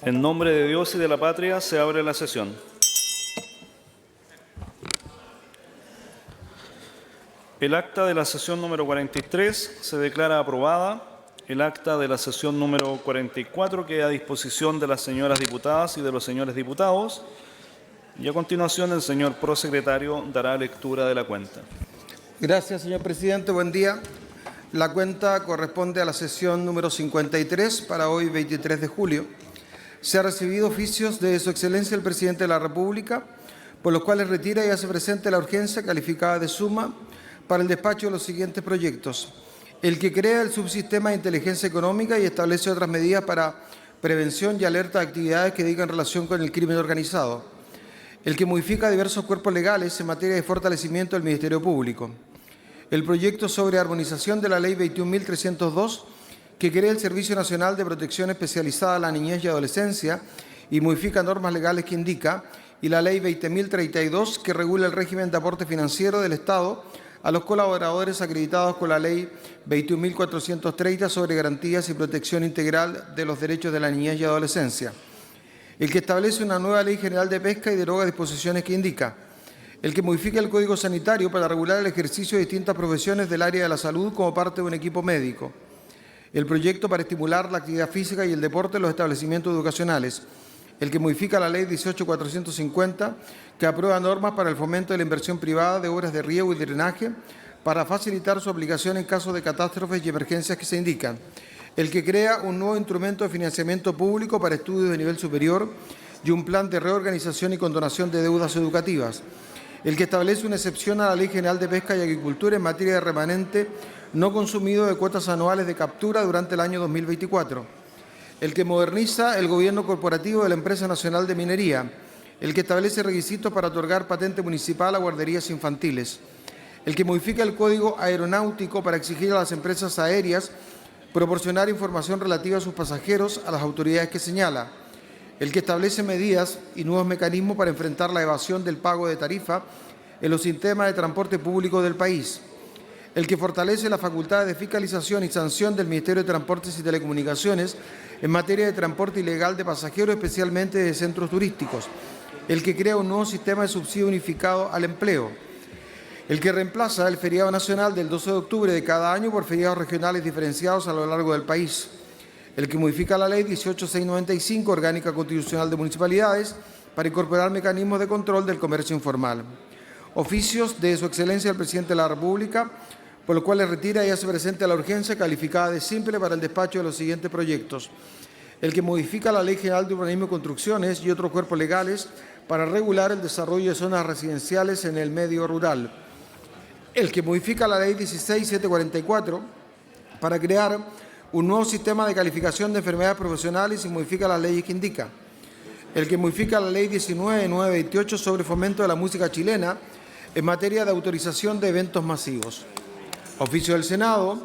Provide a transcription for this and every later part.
En nombre de Dios y de la patria se abre la sesión. El acta de la sesión número 43 se declara aprobada. El acta de la sesión número 44 queda a disposición de las señoras diputadas y de los señores diputados. Y a continuación el señor prosecretario dará lectura de la cuenta. Gracias, señor presidente. Buen día. La cuenta corresponde a la sesión número 53 para hoy, 23 de julio. Se ha recibido oficios de Su Excelencia el Presidente de la República, por los cuales retira y hace presente la urgencia calificada de suma para el despacho de los siguientes proyectos. El que crea el subsistema de inteligencia económica y establece otras medidas para prevención y alerta de actividades que digan relación con el crimen organizado. El que modifica diversos cuerpos legales en materia de fortalecimiento del Ministerio Público. El proyecto sobre armonización de la Ley 21.302, que crea el Servicio Nacional de Protección Especializada a la Niñez y Adolescencia y modifica normas legales que indica, y la Ley 20.032, que regula el régimen de aporte financiero del Estado a los colaboradores acreditados con la Ley 21.430 sobre garantías y protección integral de los derechos de la niñez y adolescencia. El que establece una nueva Ley General de Pesca y deroga disposiciones que indica. El que modifica el Código Sanitario para regular el ejercicio de distintas profesiones del área de la salud como parte de un equipo médico. El proyecto para estimular la actividad física y el deporte en los establecimientos educacionales. El que modifica la Ley 18.450, que aprueba normas para el fomento de la inversión privada de obras de riego y drenaje para facilitar su aplicación en caso de catástrofes y emergencias que se indican. El que crea un nuevo instrumento de financiamiento público para estudios de nivel superior y un plan de reorganización y condonación de deudas educativas. El que establece una excepción a la Ley General de Pesca y Agricultura en materia de remanente no consumido de cuotas anuales de captura durante el año 2024. El que moderniza el gobierno corporativo de la Empresa Nacional de Minería. El que establece requisitos para otorgar patente municipal a guarderías infantiles. El que modifica el Código Aeronáutico para exigir a las empresas aéreas proporcionar información relativa a sus pasajeros a las autoridades que señala. El que establece medidas y nuevos mecanismos para enfrentar la evasión del pago de tarifa en los sistemas de transporte público del país. El que fortalece la facultad de fiscalización y sanción del Ministerio de Transportes y Telecomunicaciones en materia de transporte ilegal de pasajeros, especialmente de centros turísticos. El que crea un nuevo sistema de subsidio unificado al empleo. El que reemplaza el feriado nacional del 12 de octubre de cada año por feriados regionales diferenciados a lo largo del país. El que modifica la Ley 18.695, Orgánica Constitucional de Municipalidades, para incorporar mecanismos de control del comercio informal. Oficios de Su Excelencia el Presidente de la República, por los cuales retira y hace presente la urgencia calificada de simple para el despacho de los siguientes proyectos. El que modifica la Ley General de Urbanismo y Construcciones y otros cuerpos legales para regular el desarrollo de zonas residenciales en el medio rural. El que modifica la Ley 16.744 para crear un nuevo sistema de calificación de enfermedades profesionales y modifica las leyes que indica. El que modifica la Ley 19.928 sobre fomento de la música chilena en materia de autorización de eventos masivos. Oficio del Senado,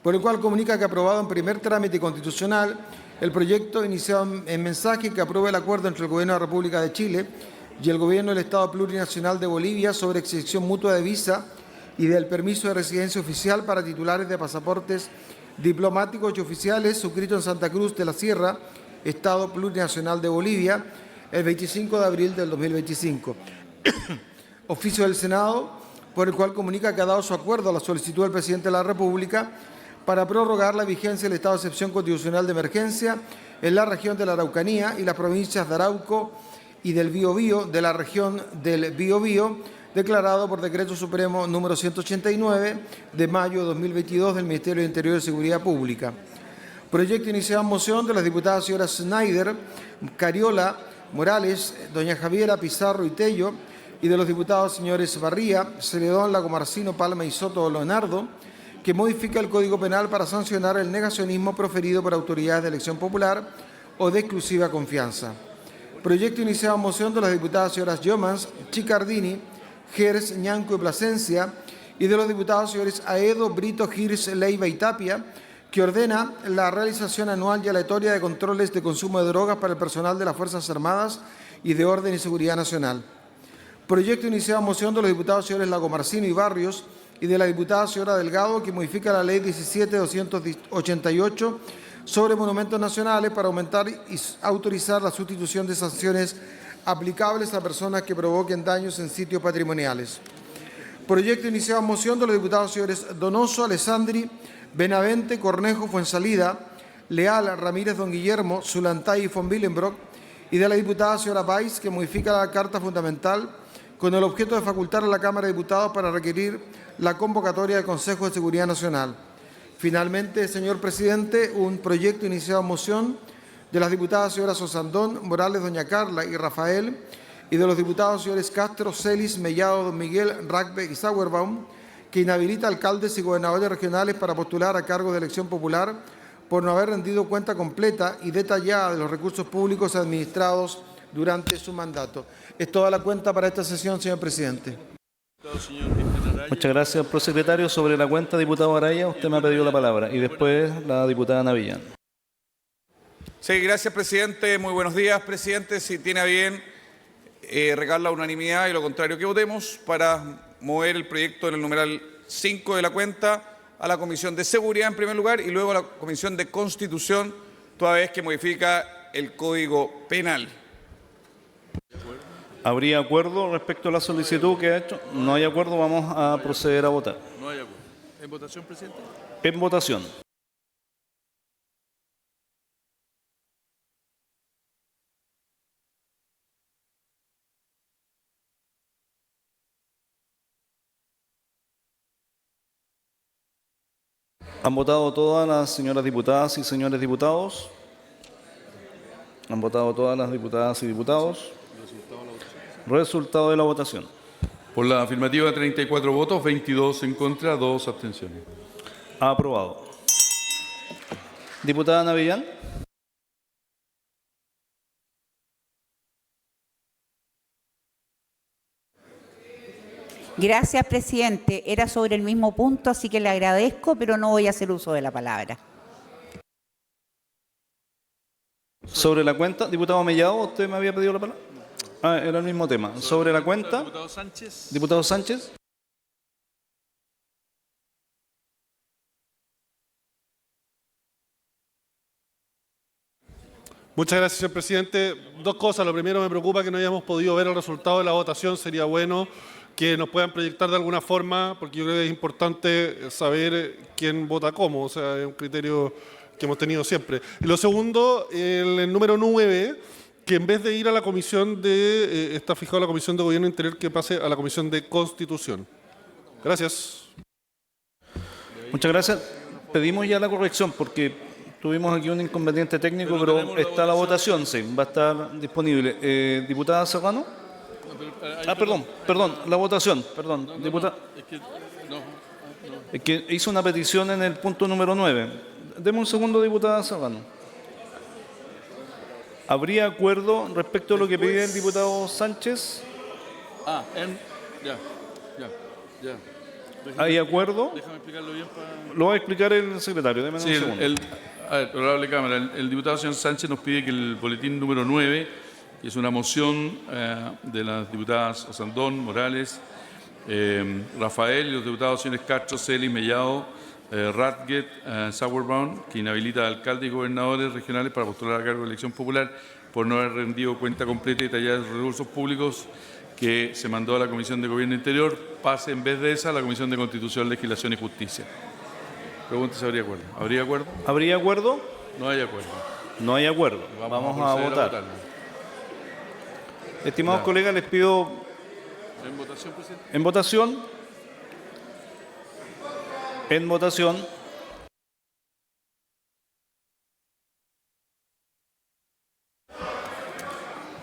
por el cual comunica que ha aprobado en primer trámite constitucional el proyecto iniciado en mensaje que aprueba el acuerdo entre el Gobierno de la República de Chile y el Gobierno del Estado Plurinacional de Bolivia sobre exención mutua de visa y del permiso de residencia oficial para titulares de pasaportes diplomáticos y oficiales suscrito en Santa Cruz de la Sierra, Estado Plurinacional de Bolivia, el 25 de abril del 2025. Oficio del Senado, por el cual comunica que ha dado su acuerdo a la solicitud del Presidente de la República para prorrogar la vigencia del estado de excepción constitucional de emergencia en la región de la Araucanía y las provincias de Arauco y del Biobío de la región del Biobío, declarado por Decreto Supremo número 189 de mayo de 2022 del Ministerio de Interior y Seguridad Pública. Proyecto iniciado en moción de las diputadas señoras Schneider, Cariola, Morales, doña Javiera Pizarro y Tello, y de los diputados señores Barría, Celedón, Lagomarcino, Palma y Soto Leonardo, que modifica el Código Penal para sancionar el negacionismo proferido por autoridades de elección popular o de exclusiva confianza. Proyecto iniciado en moción de las diputadas señoras Yomans, Chicardini, Gers, Ñanco y Plasencia, y de los diputados señores Aedo, Brito, Girs, Leiva y Tapia, que ordena la realización anual y aleatoria de controles de consumo de drogas para el personal de las Fuerzas Armadas y de Orden y Seguridad Nacional. Proyecto iniciado a moción de los diputados señores Lagomarsino y Barrios y de la diputada señora Delgado, que modifica la Ley 17.288 sobre monumentos nacionales para aumentar y autorizar la sustitución de sanciones aplicables a personas que provoquen daños en sitios patrimoniales. Proyecto iniciado a moción de los diputados señores Donoso, Alessandri, Benavente, Cornejo, Fuensalida, Leal, Ramírez, Don Guillermo, Zulantay y von Willenbrock, y de la diputada señora Valls, que modifica la Carta Fundamental con el objeto de facultar a la Cámara de Diputados para requerir la convocatoria del Consejo de Seguridad Nacional. Finalmente, señor presidente, un proyecto iniciado a moción de las diputadas señoras Osandón, Morales, doña Carla y Rafael, y de los diputados señores Castro, Celis, Mellado, Don Miguel, Ragbe y Sauerbaum, que inhabilita alcaldes y gobernadores regionales para postular a cargo de elección popular por no haber rendido cuenta completa y detallada de los recursos públicos administrados durante su mandato. Es toda la cuenta para esta sesión, señor presidente. Muchas gracias, prosecretario. Sobre la cuenta, diputado Araya, usted me ha pedido la palabra. Y después, la diputada Navillán. Sí, gracias, presidente. Muy buenos días, presidente. Si tiene a bien regar la unanimidad y lo contrario que votemos para mover el proyecto en el numeral 5 de la cuenta a la Comisión de Seguridad en primer lugar y luego a la Comisión de Constitución, toda vez que modifica el Código Penal. ¿Habría acuerdo respecto a la solicitud que ha hecho? No hay acuerdo, vamos a proceder a votar. No hay acuerdo. ¿En votación, presidente? En votación. ¿Han votado todas las señoras diputadas y señores diputados? ¿Han votado todas las diputadas y diputados? Resultado de la votación. Por la afirmativa, 34 votos, 22 en contra, 2 abstenciones. Aprobado. Diputada Navillán. Gracias, presidente. Era sobre el mismo punto, así que le agradezco, pero no voy a hacer uso de la palabra. Sobre la cuenta, diputado Mellado, ¿usted me había pedido la palabra? Ah, era el mismo tema. Sobre la cuenta, Diputado Sánchez. diputado Sánchez. Muchas gracias, señor presidente. Dos cosas. Lo primero, me preocupa que no hayamos podido ver el resultado de la votación. Sería bueno que nos puedan proyectar de alguna forma, porque yo creo que es importante saber quién vota cómo. O sea, es un criterio que hemos tenido siempre. Y lo segundo, el número 9, que en vez de ir a la comisión de... está fijado a la Comisión de Gobierno Interior, que pase a la Comisión de Constitución. Gracias. Muchas gracias. Pedimos ya la corrección porque tuvimos aquí un inconveniente técnico, pero está la votación, sí, va a estar disponible. Diputada Serrano. Perdón, la votación, perdón. Diputada. Es que hizo una petición en el punto número 9. Deme un segundo, diputada Serrano. ¿Habría acuerdo respecto a lo que pide el diputado Sánchez? Ya. ¿Hay acuerdo? Déjame explicarlo bien para... Lo va a explicar el secretario. Deme un Sí, segundo. a ver, honorable Cámara, el diputado señor Sánchez nos pide que el boletín número 9, que es una moción de las diputadas Osandón, Morales, Rafael y los diputados señores Castro, Celis, Mellado, Radget, Sauerbaum, que inhabilita a alcaldes y gobernadores regionales para postular a cargo de elección popular por no haber rendido cuenta completa y detallada de los recursos públicos que se mandó a la Comisión de Gobierno Interior, pase en vez de esa a la Comisión de Constitución, Legislación y Justicia. Pregunta si habría acuerdo. ¿Habría acuerdo? ¿Habría acuerdo? No hay acuerdo. No hay acuerdo. Vamos a proceder votar. votarlo. Estimados colegas, les pido ¿En votación, presidente? en votación. En votación.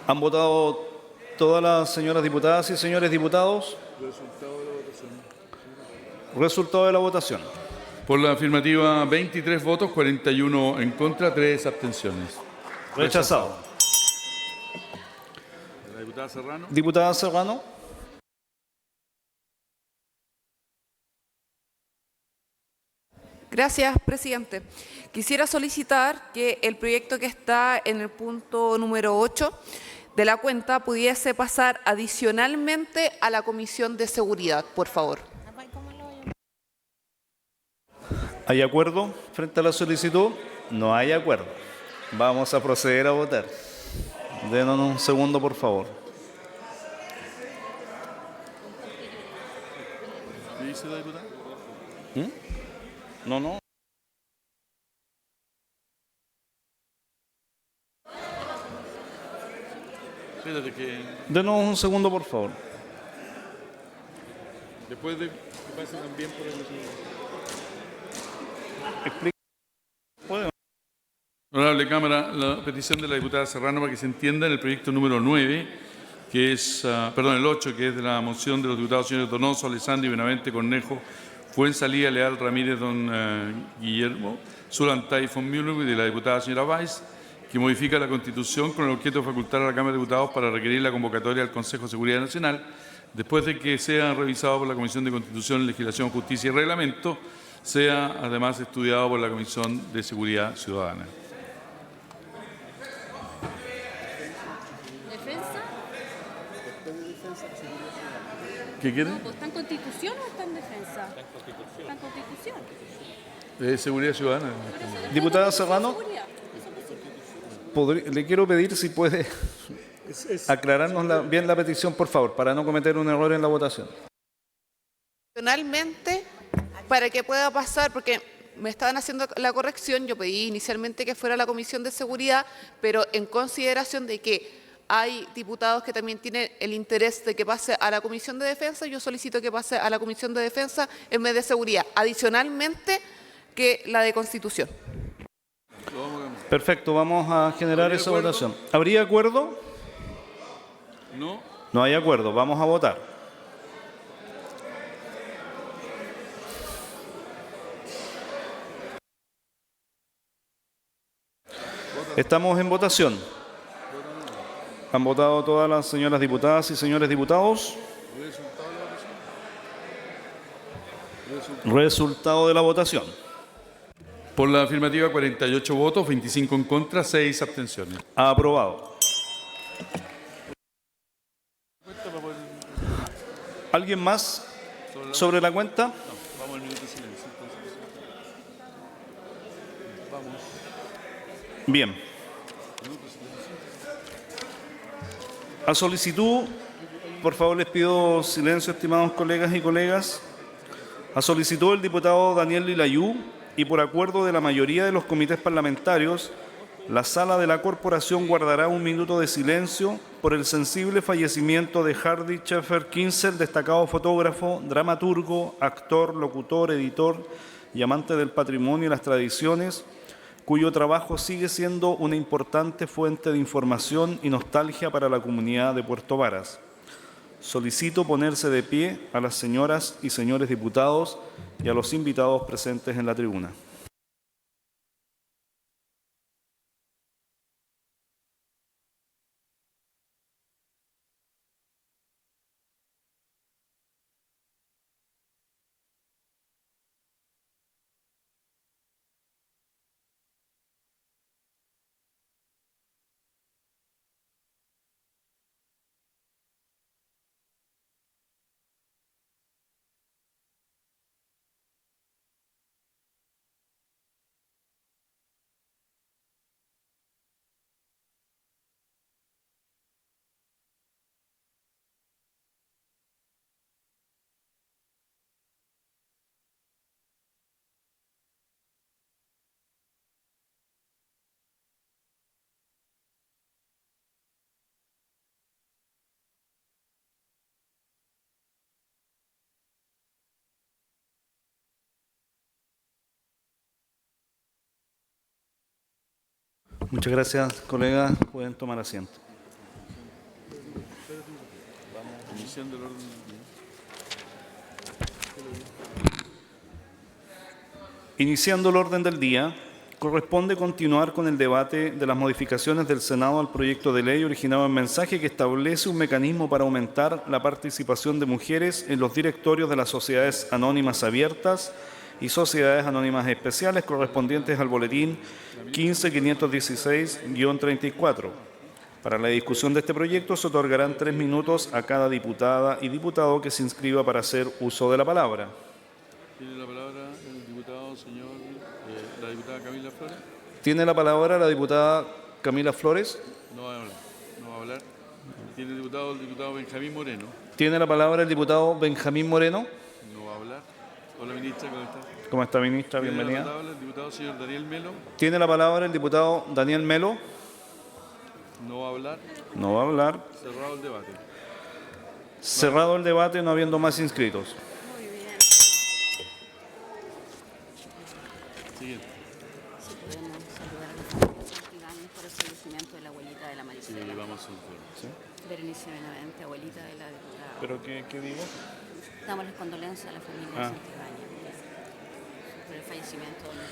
¿Han votado todas las señoras diputadas y señores diputados? Resultado de la votación. Por la afirmativa, 23 votos, 41 en contra, 3 abstenciones. Rechazado. La diputada Serrano. Diputada Serrano. Gracias, presidente. Quisiera solicitar que el proyecto que está en el punto número 8 de la cuenta pudiese pasar adicionalmente a la Comisión de Seguridad, por favor. ¿Hay acuerdo frente a la solicitud? No hay acuerdo. Vamos a proceder a votar. Denos un segundo, por favor. ¿Qué dice la diputada? No. Espérate que Denos un segundo, por favor. después de que pase también por el... Honorable Cámara, la petición de la diputada Serrano para que se entienda en el proyecto número 9, que es, el 8, que es de la moción de los diputados señores Donoso, Alessandri, Benavente, Cornejo, Fuenzalía, Leal, Ramírez, don Guillermo, Zulantay, von Müller, y de la diputada señora Weiss, que modifica la Constitución con el objeto de facultar a la Cámara de Diputados para requerir la convocatoria al Consejo de Seguridad Nacional, después de que sea revisado por la Comisión de Constitución, Legislación, Justicia y Reglamento, sea además estudiado por la Comisión de Seguridad Ciudadana. ¿Defensa? ¿Qué quiere? No, pues, ¿está en Constitución o está en defensa? Está en Constitución. Seguridad Ciudadana. Diputada Serrano, le quiero pedir si puede aclararnos bien la petición, por favor, para no cometer un error en la votación. Adicionalmente, para que pueda pasar, porque me estaban haciendo la corrección, yo pedí inicialmente que fuera la Comisión de Seguridad, pero en consideración de que hay diputados que también tienen el interés de que pase a la Comisión de Defensa, yo solicito que pase a la Comisión de Defensa en vez de Seguridad, adicionalmente que la de Constitución. Perfecto, vamos a generar esa votación. ¿Habría acuerdo? No. No hay acuerdo, vamos a votar. Estamos en votación. ¿Han votado todas las señoras diputadas y señores diputados? Resultado de la votación. Por la afirmativa, 48 votos, 25 en contra, 6 abstenciones. Aprobado. ¿Alguien más sobre la cuenta? Vamos al minuto de silencio. Vamos. Bien. A solicitud, por favor les pido silencio, estimados colegas y colegas. A solicitud del diputado Daniel Lilayú y por acuerdo de la mayoría de los comités parlamentarios, la sala de la corporación guardará un minuto de silencio por el sensible fallecimiento de Hardy Sheffer Kinsel, destacado fotógrafo, dramaturgo, actor, locutor, editor y amante del patrimonio y las tradiciones, cuyo trabajo sigue siendo una importante fuente de información y nostalgia para la comunidad de Puerto Varas. Solicito ponerse de pie a las señoras y señores diputados y a los invitados presentes en la tribuna. Muchas gracias, colegas. Pueden tomar asiento. Iniciando el orden del día, corresponde continuar con el debate de las modificaciones del Senado al proyecto de ley originado en mensaje que establece un mecanismo para aumentar la participación de mujeres en los directorios de las sociedades anónimas abiertas y sociedades anónimas especiales correspondientes al boletín 15.516-34. Para la discusión de este proyecto se otorgarán 3 minutos a cada diputada y diputado que se inscriba para hacer uso de la palabra. Tiene la palabra el diputado, la diputada Camila Flores. Tiene la palabra la diputada Camila Flores. No va a hablar. No va a hablar. Tiene el diputado Benjamín Moreno. Tiene la palabra el diputado Benjamín Moreno. No va a hablar. Hola, ministra, ¿cómo está? ¿Cómo está, ministra? Tiene Bienvenida. la palabra el diputado señor Daniel Melo. Tiene la palabra el diputado Daniel Melo. No va a hablar. No va a hablar. Cerrado el debate. Cerrado el debate, no habiendo más inscritos. Siguiente. Si podemos saludar a la familia Santibáñez por el fallecimiento de la abuelita de la Sí, Maricela. vamos a un Berenice Benavente, abuelita de la diputada. ¿Pero qué digo? Damos las condolencias a la familia Santibáñez por el fallecimiento de la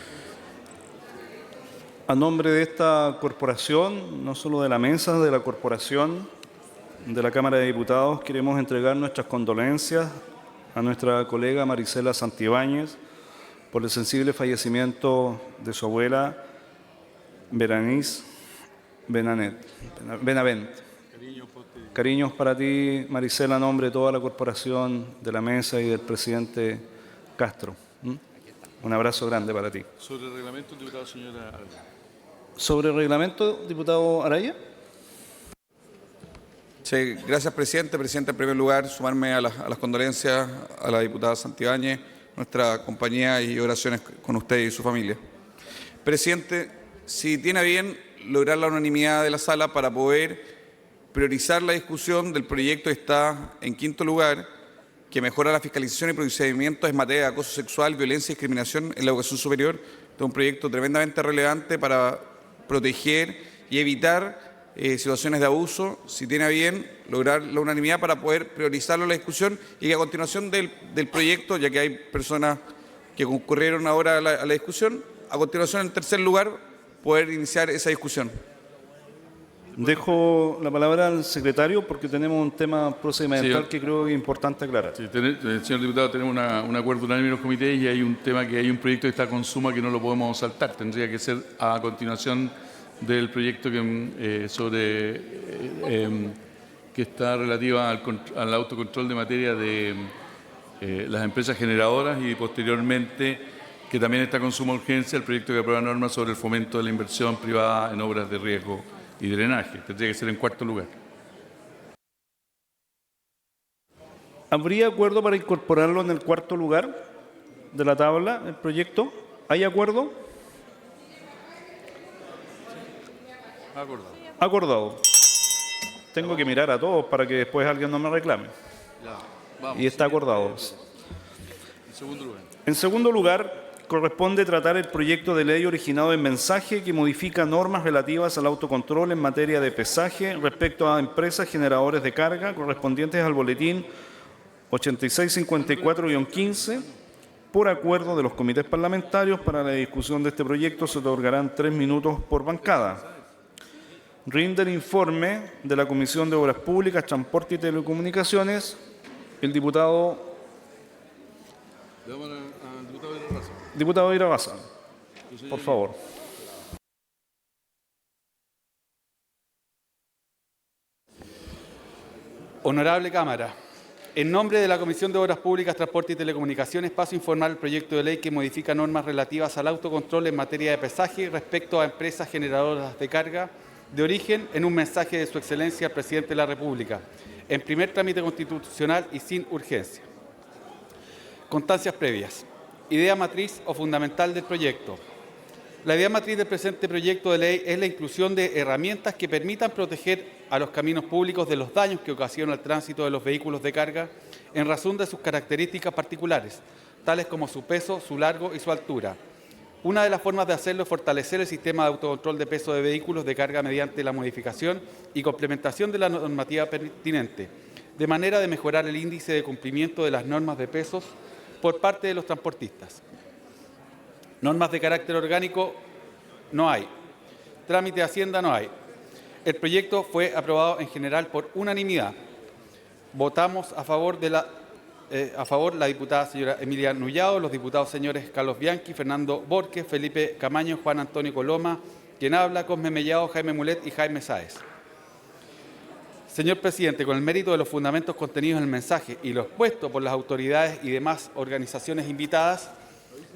A nombre de esta corporación, no solo de la mesa de la corporación de la Cámara de Diputados, queremos entregar nuestras condolencias a nuestra colega Maricela Santibáñez por el sensible fallecimiento de su abuela Berenice Benavente. Cariños para ti, Maricela, a nombre de toda la corporación de la mesa y del presidente Castro. Un abrazo grande para ti. Sobre el reglamento, el diputado señora Araya. Sobre el reglamento, diputado Araya. Sí, gracias, presidente. Presidente, en primer lugar, sumarme a las condolencias a la diputada Santibáñez, nuestra compañía y oraciones con usted y su familia. Presidente, si tiene a bien lograr la unanimidad de la sala para poder priorizar la discusión del proyecto que está en quinto lugar, que mejora la fiscalización y procedimientos en materia de acoso sexual, violencia y discriminación en la educación superior. Este es un proyecto tremendamente relevante para proteger y evitar situaciones de abuso. Si tiene a bien lograr la unanimidad para poder priorizarlo en la discusión y que a continuación del proyecto, ya que hay personas que concurrieron ahora a la discusión, a continuación en tercer lugar poder iniciar esa discusión. Dejo la palabra al secretario porque tenemos un tema procedimental Sí. que creo que es importante aclarar. Sí, señor diputado, tenemos un acuerdo unánime en los comités y hay un tema que hay un proyecto que está con suma que no lo podemos saltar. Tendría que ser a continuación del proyecto que está relativa al autocontrol de materia de las empresas generadoras y posteriormente que también está con suma urgencia el proyecto que aprueba normas sobre el fomento de la inversión privada en obras de riesgo y drenaje. Tendría que ser en cuarto lugar. ¿Habría acuerdo para incorporarlo en el cuarto lugar de la tabla, el proyecto? ¿Hay acuerdo? Acordado. Acordado. Tengo que mirar a todos para que después alguien no me reclame. Ya, vamos. Y está acordado. En segundo lugar. En segundo lugar, corresponde tratar el proyecto de ley originado en mensaje que modifica normas relativas al autocontrol en materia de pesaje respecto a empresas generadores de carga correspondientes al boletín 8654-15. Por acuerdo de los comités parlamentarios, para la discusión de este proyecto se otorgarán 3 minutos por bancada. Rinde el informe de la Comisión de Obras Públicas, Transporte y Telecomunicaciones el diputado Le damos al diputado de la razón. Diputado Irabazán, por favor. Honorable Cámara, en nombre de la Comisión de Obras Públicas, Transporte y Telecomunicaciones paso a informar el proyecto de ley que modifica normas relativas al autocontrol en materia de pesaje respecto a empresas generadoras de carga de origen en un mensaje de Su Excelencia el Presidente de la República, en primer trámite constitucional y sin urgencia. Constancias previas. Idea matriz o fundamental del proyecto. La idea matriz del presente proyecto de ley es la inclusión de herramientas que permitan proteger a los caminos públicos de los daños que ocasiona el tránsito de los vehículos de carga en razón de sus características particulares, tales como su peso, su largo y su altura. Una de las formas de hacerlo es fortalecer el sistema de autocontrol de peso de vehículos de carga mediante la modificación y complementación de la normativa pertinente, de manera de mejorar el índice de cumplimiento de las normas de pesos por parte de los transportistas. Normas de carácter orgánico no hay. Trámite de Hacienda no hay. El proyecto fue aprobado en general por unanimidad. Votamos a favor la diputada señora Emilia Nullado, los diputados señores Carlos Bianchi, Fernando Borges, Felipe Camaño, Juan Antonio Coloma, quien habla, Cosme Mellado, Jaime Mulet y Jaime Sáez. Señor presidente, con el mérito de los fundamentos contenidos en el mensaje y lo expuesto por las autoridades y demás organizaciones invitadas,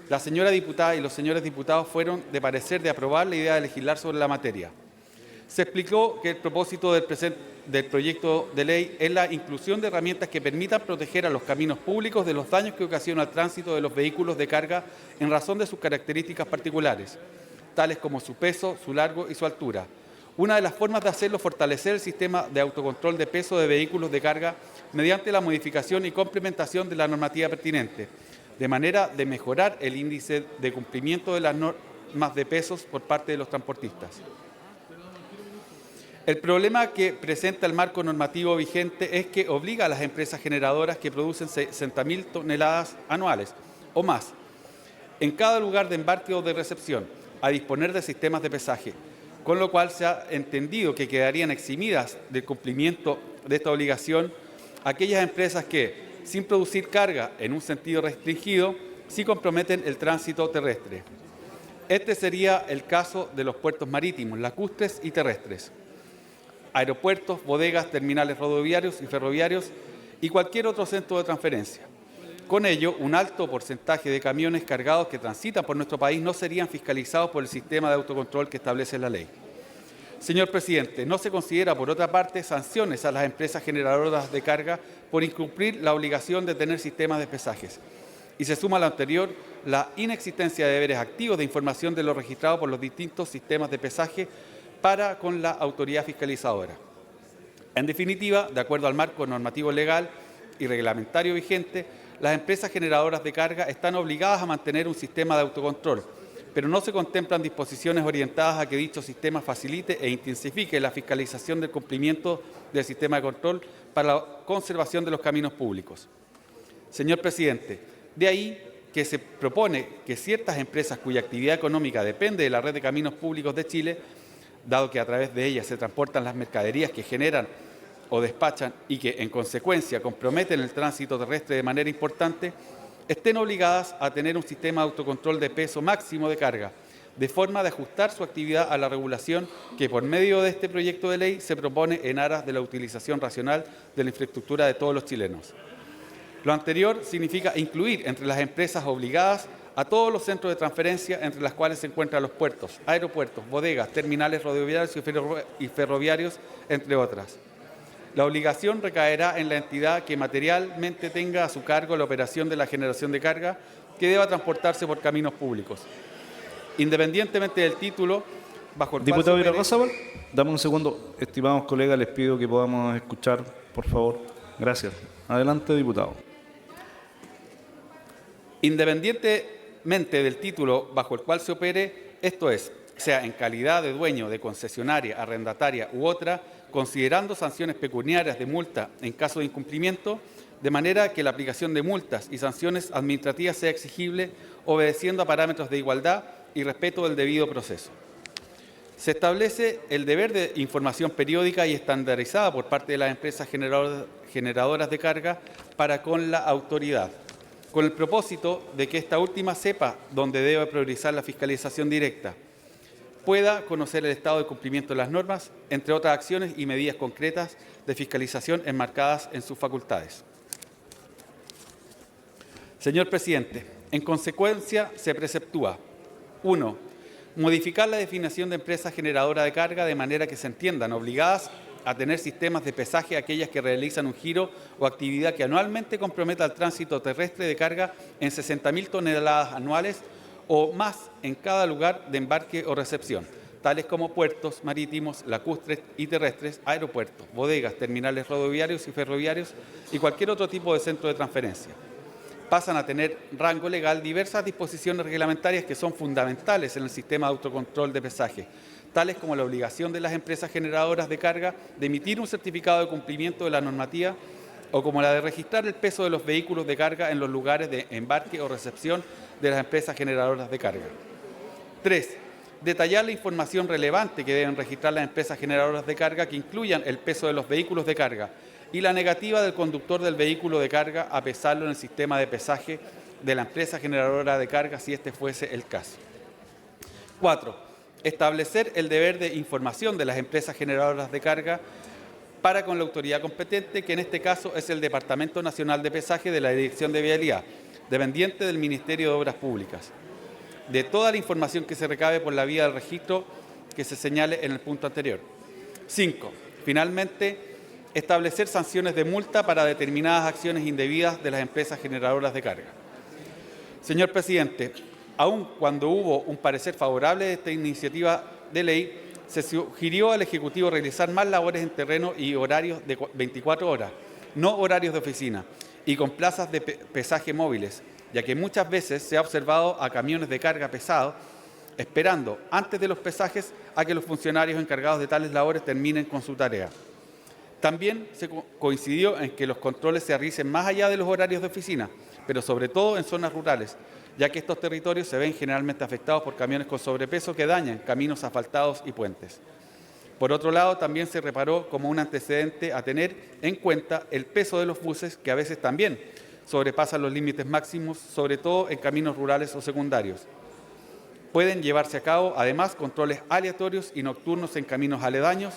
la señora diputada y los señores diputados fueron de parecer de aprobar la idea de legislar sobre la materia. Se explicó que el propósito del proyecto de ley es la inclusión de herramientas que permitan proteger a los caminos públicos de los daños que ocasiona el tránsito de los vehículos de carga en razón de sus características particulares, tales como su peso, su largo y su altura. Una de las formas de hacerlo es fortalecer el sistema de autocontrol de peso de vehículos de carga mediante la modificación y complementación de la normativa pertinente, de manera de mejorar el índice de cumplimiento de las normas de pesos por parte de los transportistas. El problema que presenta el marco normativo vigente es que obliga a las empresas generadoras que producen 60.000 toneladas anuales o más en cada lugar de embarque o de recepción a disponer de sistemas de pesaje, con lo cual se ha entendido que quedarían eximidas del cumplimiento de esta obligación aquellas empresas que, sin producir carga en un sentido restringido, sí comprometen el tránsito terrestre. Este sería el caso de los puertos marítimos, lacustres y terrestres, aeropuertos, bodegas, terminales rodoviarios y ferroviarios y cualquier otro centro de transferencia. Con ello, un alto porcentaje de camiones cargados que transitan por nuestro país no serían fiscalizados por el sistema de autocontrol que establece la ley. Señor presidente, no se considera, por otra parte, sanciones a las empresas generadoras de carga por incumplir la obligación de tener sistemas de pesajes. Y se suma a lo anterior la inexistencia de deberes activos de información de lo registrado por los distintos sistemas de pesaje para con la autoridad fiscalizadora. En definitiva, de acuerdo al marco normativo legal y reglamentario vigente, las empresas generadoras de carga están obligadas a mantener un sistema de autocontrol, pero no se contemplan disposiciones orientadas a que dicho sistema facilite e intensifique la fiscalización del cumplimiento del sistema de control para la conservación de los caminos públicos. Señor presidente, de ahí que se propone que ciertas empresas cuya actividad económica depende de la red de caminos públicos de Chile, dado que a través de ellas se transportan las mercaderías que generan o despachan y que, en consecuencia, comprometen el tránsito terrestre de manera importante, estén obligadas a tener un sistema de autocontrol de peso máximo de carga, de forma de ajustar su actividad a la regulación que, por medio de este proyecto de ley, se propone en aras de la utilización racional de la infraestructura de todos los chilenos. Lo anterior significa incluir entre las empresas obligadas a todos los centros de transferencia, entre las cuales se encuentran los puertos, aeropuertos, bodegas, terminales rodoviarios y ferroviarios, entre otras. La obligación recaerá en la entidad que materialmente tenga a su cargo la operación de la generación de carga que deba transportarse por caminos públicos. Independientemente del título, bajo el Diputado cual Irarrázaval, dame un segundo. Estimados colegas, les pido que podamos escuchar, por favor. Gracias. Adelante, diputado. Independientemente del título bajo el cual se opere, esto es, sea en calidad de dueño, de concesionaria, arrendataria u otra, considerando sanciones pecuniarias de multa en caso de incumplimiento, de manera que la aplicación de multas y sanciones administrativas sea exigible obedeciendo a parámetros de igualdad y respeto del debido proceso. Se establece el deber de información periódica y estandarizada por parte de las empresas generadoras de carga para con la autoridad, con el propósito de que esta última sepa dónde debe priorizar la fiscalización directa, pueda conocer el estado de cumplimiento de las normas, entre otras acciones y medidas concretas de fiscalización enmarcadas en sus facultades. Señor presidente, en consecuencia se preceptúa: 1. Modificar la definición de empresa generadora de carga de manera que se entiendan obligadas a tener sistemas de pesaje aquellas que realizan un giro o actividad que anualmente comprometa el tránsito terrestre de carga en 60.000 toneladas anuales o más en cada lugar de embarque o recepción, tales como puertos marítimos, lacustres y terrestres, aeropuertos, bodegas, terminales rodoviarios y ferroviarios y cualquier otro tipo de centro de transferencia. Pasan a tener rango legal diversas disposiciones reglamentarias que son fundamentales en el sistema de autocontrol de pesaje, tales como la obligación de las empresas generadoras de carga de emitir un certificado de cumplimiento de la normativa o como la de registrar el peso de los vehículos de carga en los lugares de embarque o recepción de las empresas generadoras de carga. 3. Detallar la información relevante que deben registrar las empresas generadoras de carga que incluyan el peso de los vehículos de carga y la negativa del conductor del vehículo de carga a pesarlo en el sistema de pesaje de la empresa generadora de carga si este fuese el caso. 4. Establecer el deber de información de las empresas generadoras de carga para con la autoridad competente, que en este caso es el Departamento Nacional de Pesaje de la Dirección de Vialidad, dependiente del Ministerio de Obras Públicas, de toda la información que se recabe por la vía del registro que se señale en el punto anterior. 5. Finalmente, establecer sanciones de multa para determinadas acciones indebidas de las empresas generadoras de carga. Señor presidente, aun cuando hubo un parecer favorable de esta iniciativa de ley, se sugirió al Ejecutivo realizar más labores en terreno y horarios de 24 horas, no horarios de oficina, y con plazas de pesaje móviles, ya que muchas veces se ha observado a camiones de carga pesados esperando antes de los pesajes a que los funcionarios encargados de tales labores terminen con su tarea. También se coincidió en que los controles se realicen más allá de los horarios de oficina, pero sobre todo en zonas rurales, ya que estos territorios se ven generalmente afectados por camiones con sobrepeso que dañan caminos asfaltados y puentes. Por otro lado, también se reparó como un antecedente a tener en cuenta el peso de los buses, que a veces también sobrepasan los límites máximos, sobre todo en caminos rurales o secundarios. Pueden llevarse a cabo, además, controles aleatorios y nocturnos en caminos aledaños,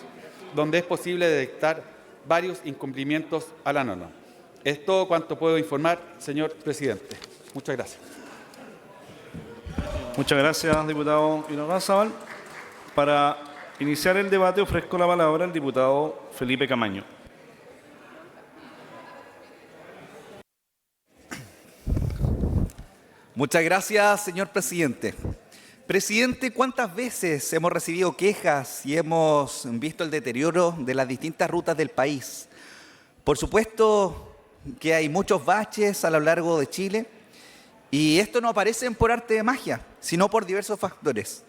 donde es posible detectar varios incumplimientos a la norma. Es todo cuanto puedo informar, señor presidente. Muchas gracias. Muchas gracias, diputado Irarrázaval. Para iniciar el debate ofrezco la palabra al diputado Felipe Camaño. Muchas gracias, señor presidente. Presidente, ¿cuántas veces hemos recibido quejas y hemos visto el deterioro de las distintas rutas del país? Por supuesto que hay muchos baches a lo largo de Chile y esto no aparece por arte de magia, sino por diversos factores.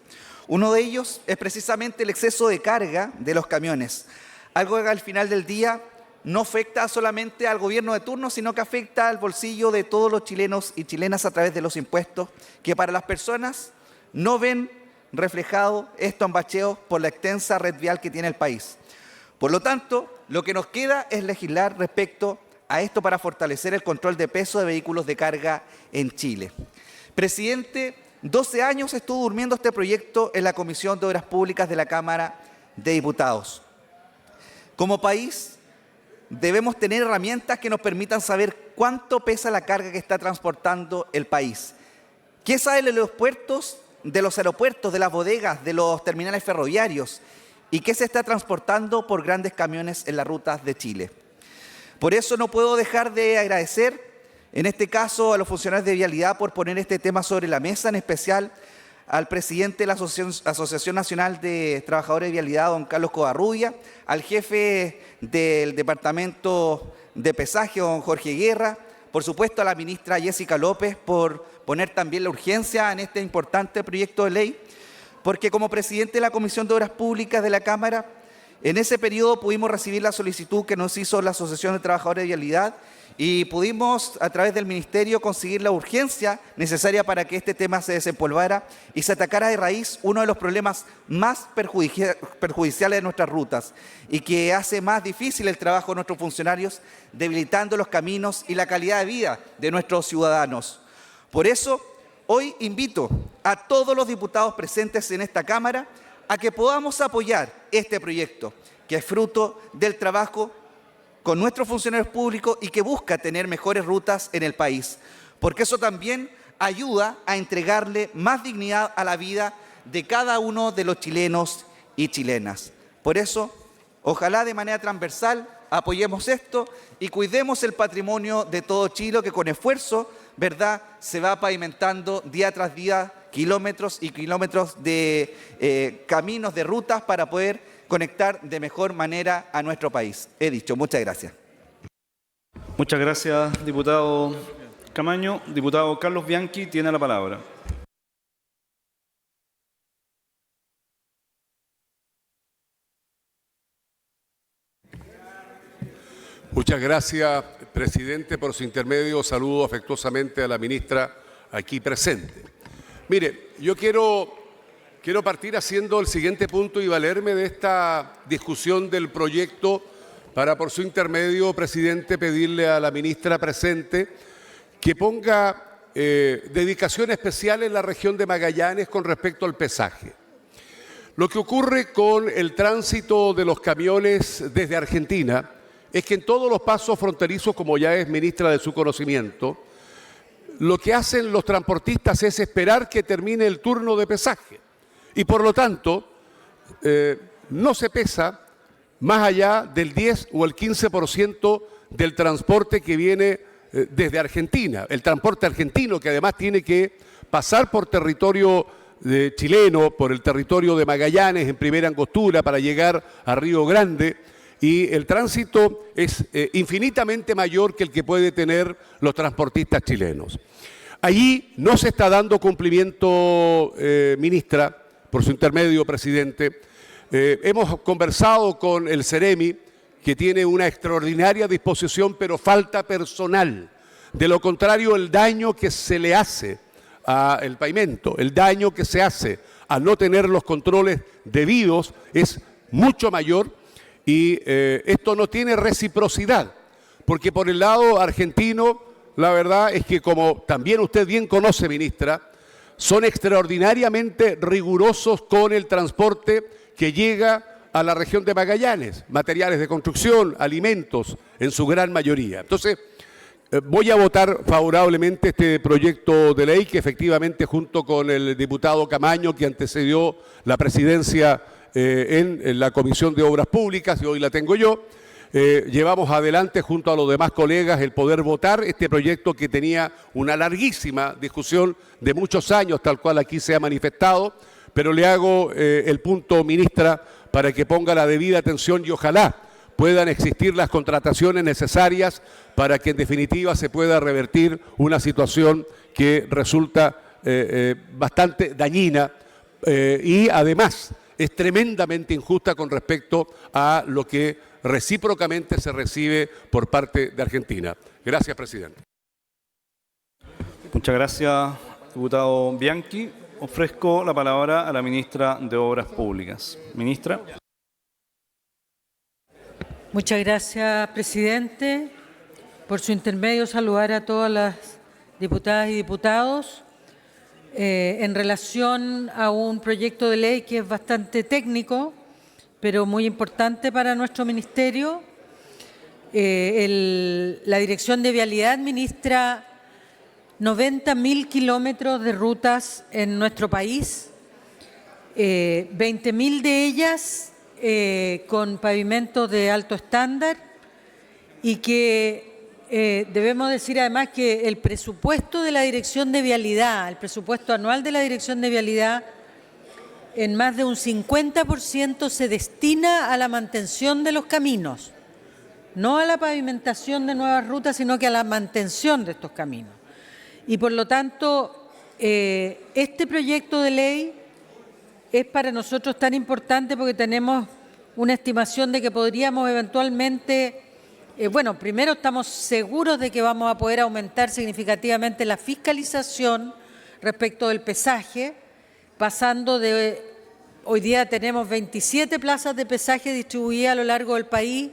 Uno de ellos es precisamente el exceso de carga de los camiones, algo que al final del día no afecta solamente al gobierno de turno, sino que afecta al bolsillo de todos los chilenos y chilenas a través de los impuestos, que para las personas no ven reflejado esto en bacheos por la extensa red vial que tiene el país. Por lo tanto, lo que nos queda es legislar respecto a esto para fortalecer el control de peso de vehículos de carga en Chile. Presidente, 12 años estuvo durmiendo este proyecto en la Comisión de Obras Públicas de la Cámara de Diputados. Como país, debemos tener herramientas que nos permitan saber cuánto pesa la carga que está transportando el país. ¿Qué sale de los puertos, de los aeropuertos, de las bodegas, de los terminales ferroviarios? ¿Y qué se está transportando por grandes camiones en las rutas de Chile? Por eso no puedo dejar de agradecer, en este caso, a los funcionarios de Vialidad por poner este tema sobre la mesa, en especial al presidente de la Asociación Nacional de Trabajadores de Vialidad, don Carlos Covarrubia, al jefe del Departamento de Pesaje, don Jorge Guerra, por supuesto a la ministra Jessica López por poner también la urgencia en este importante proyecto de ley, porque como presidente de la Comisión de Obras Públicas de la Cámara, en ese periodo pudimos recibir la solicitud que nos hizo la Asociación de Trabajadores de Vialidad y pudimos, a través del Ministerio, conseguir la urgencia necesaria para que este tema se desempolvara y se atacara de raíz uno de los problemas más perjudiciales de nuestras rutas y que hace más difícil el trabajo de nuestros funcionarios, debilitando los caminos y la calidad de vida de nuestros ciudadanos. Por eso, hoy invito a todos los diputados presentes en esta Cámara a que podamos apoyar este proyecto, que es fruto del trabajo con nuestros funcionarios públicos y que busca tener mejores rutas en el país, porque eso también ayuda a entregarle más dignidad a la vida de cada uno de los chilenos y chilenas. Por eso, ojalá de manera transversal apoyemos esto y cuidemos el patrimonio de todo Chile, que con esfuerzo, ¿verdad?, se va pavimentando día tras día kilómetros y kilómetros de caminos, de rutas para poder conectar de mejor manera a nuestro país. He dicho, muchas gracias. Muchas gracias, diputado Camaño. Diputado Carlos Bianchi tiene la palabra. Muchas gracias, presidente. Por su intermedio, saludo afectuosamente a la ministra aquí presente. Mire, yo quiero partir haciendo el siguiente punto y valerme de esta discusión del proyecto para, por su intermedio, presidente, pedirle a la ministra presente que ponga dedicación especial en la región de Magallanes con respecto al pesaje. Lo que ocurre con el tránsito de los camiones desde Argentina es que en todos los pasos fronterizos, como ya es ministra de su conocimiento, lo que hacen los transportistas es esperar que termine el turno de pesaje y por lo tanto no se pesa más allá del 10 o el 15% del transporte que viene desde Argentina, el transporte argentino que además tiene que pasar por territorio chileno, por el territorio de Magallanes en primera angostura para llegar a Río Grande, y el tránsito es infinitamente mayor que el que puede tener los transportistas chilenos. Allí no se está dando cumplimiento, ministra, por su intermedio, presidente. Hemos conversado con el Ceremi, que tiene una extraordinaria disposición, pero falta personal. De lo contrario, el daño que se le hace al pavimento, el daño que se hace al no tener los controles debidos es mucho mayor y esto no tiene reciprocidad, porque por el lado argentino, la verdad es que, como también usted bien conoce, ministra, son extraordinariamente rigurosos con el transporte que llega a la región de Magallanes, materiales de construcción, alimentos, en su gran mayoría. Entonces, voy a votar favorablemente este proyecto de ley que efectivamente, junto con el diputado Camaño, que antecedió la presidencia en la Comisión de Obras Públicas, y hoy la tengo yo, llevamos adelante junto a los demás colegas el poder votar este proyecto que tenía una larguísima discusión de muchos años, tal cual aquí se ha manifestado, pero le hago el punto, ministra, para que ponga la debida atención y ojalá puedan existir las contrataciones necesarias para que en definitiva se pueda revertir una situación que resulta bastante dañina y además es tremendamente injusta con respecto a lo que recíprocamente se recibe por parte de Argentina. Gracias, presidente. Muchas gracias, diputado Bianchi. Ofrezco la palabra a la ministra de Obras Públicas. Ministra. Muchas gracias, presidente. Por su intermedio, saludar a todas las diputadas y diputados en relación a un proyecto de ley que es bastante técnico, pero muy importante para nuestro ministerio. La Dirección de Vialidad administra 90.000 kilómetros de rutas en nuestro país, 20.000 de ellas con pavimentos de alto estándar y que debemos decir además que el presupuesto de la Dirección de Vialidad, el presupuesto anual de la Dirección de Vialidad, en más de un 50% se destina a la mantención de los caminos, no a la pavimentación de nuevas rutas, sino que a la mantención de estos caminos. Y por lo tanto, este proyecto de ley es para nosotros tan importante porque tenemos una estimación de que podríamos eventualmente, bueno, primero estamos seguros de que vamos a poder aumentar significativamente la fiscalización respecto del pesaje, pasando de, hoy día tenemos 27 plazas de pesaje distribuidas a lo largo del país,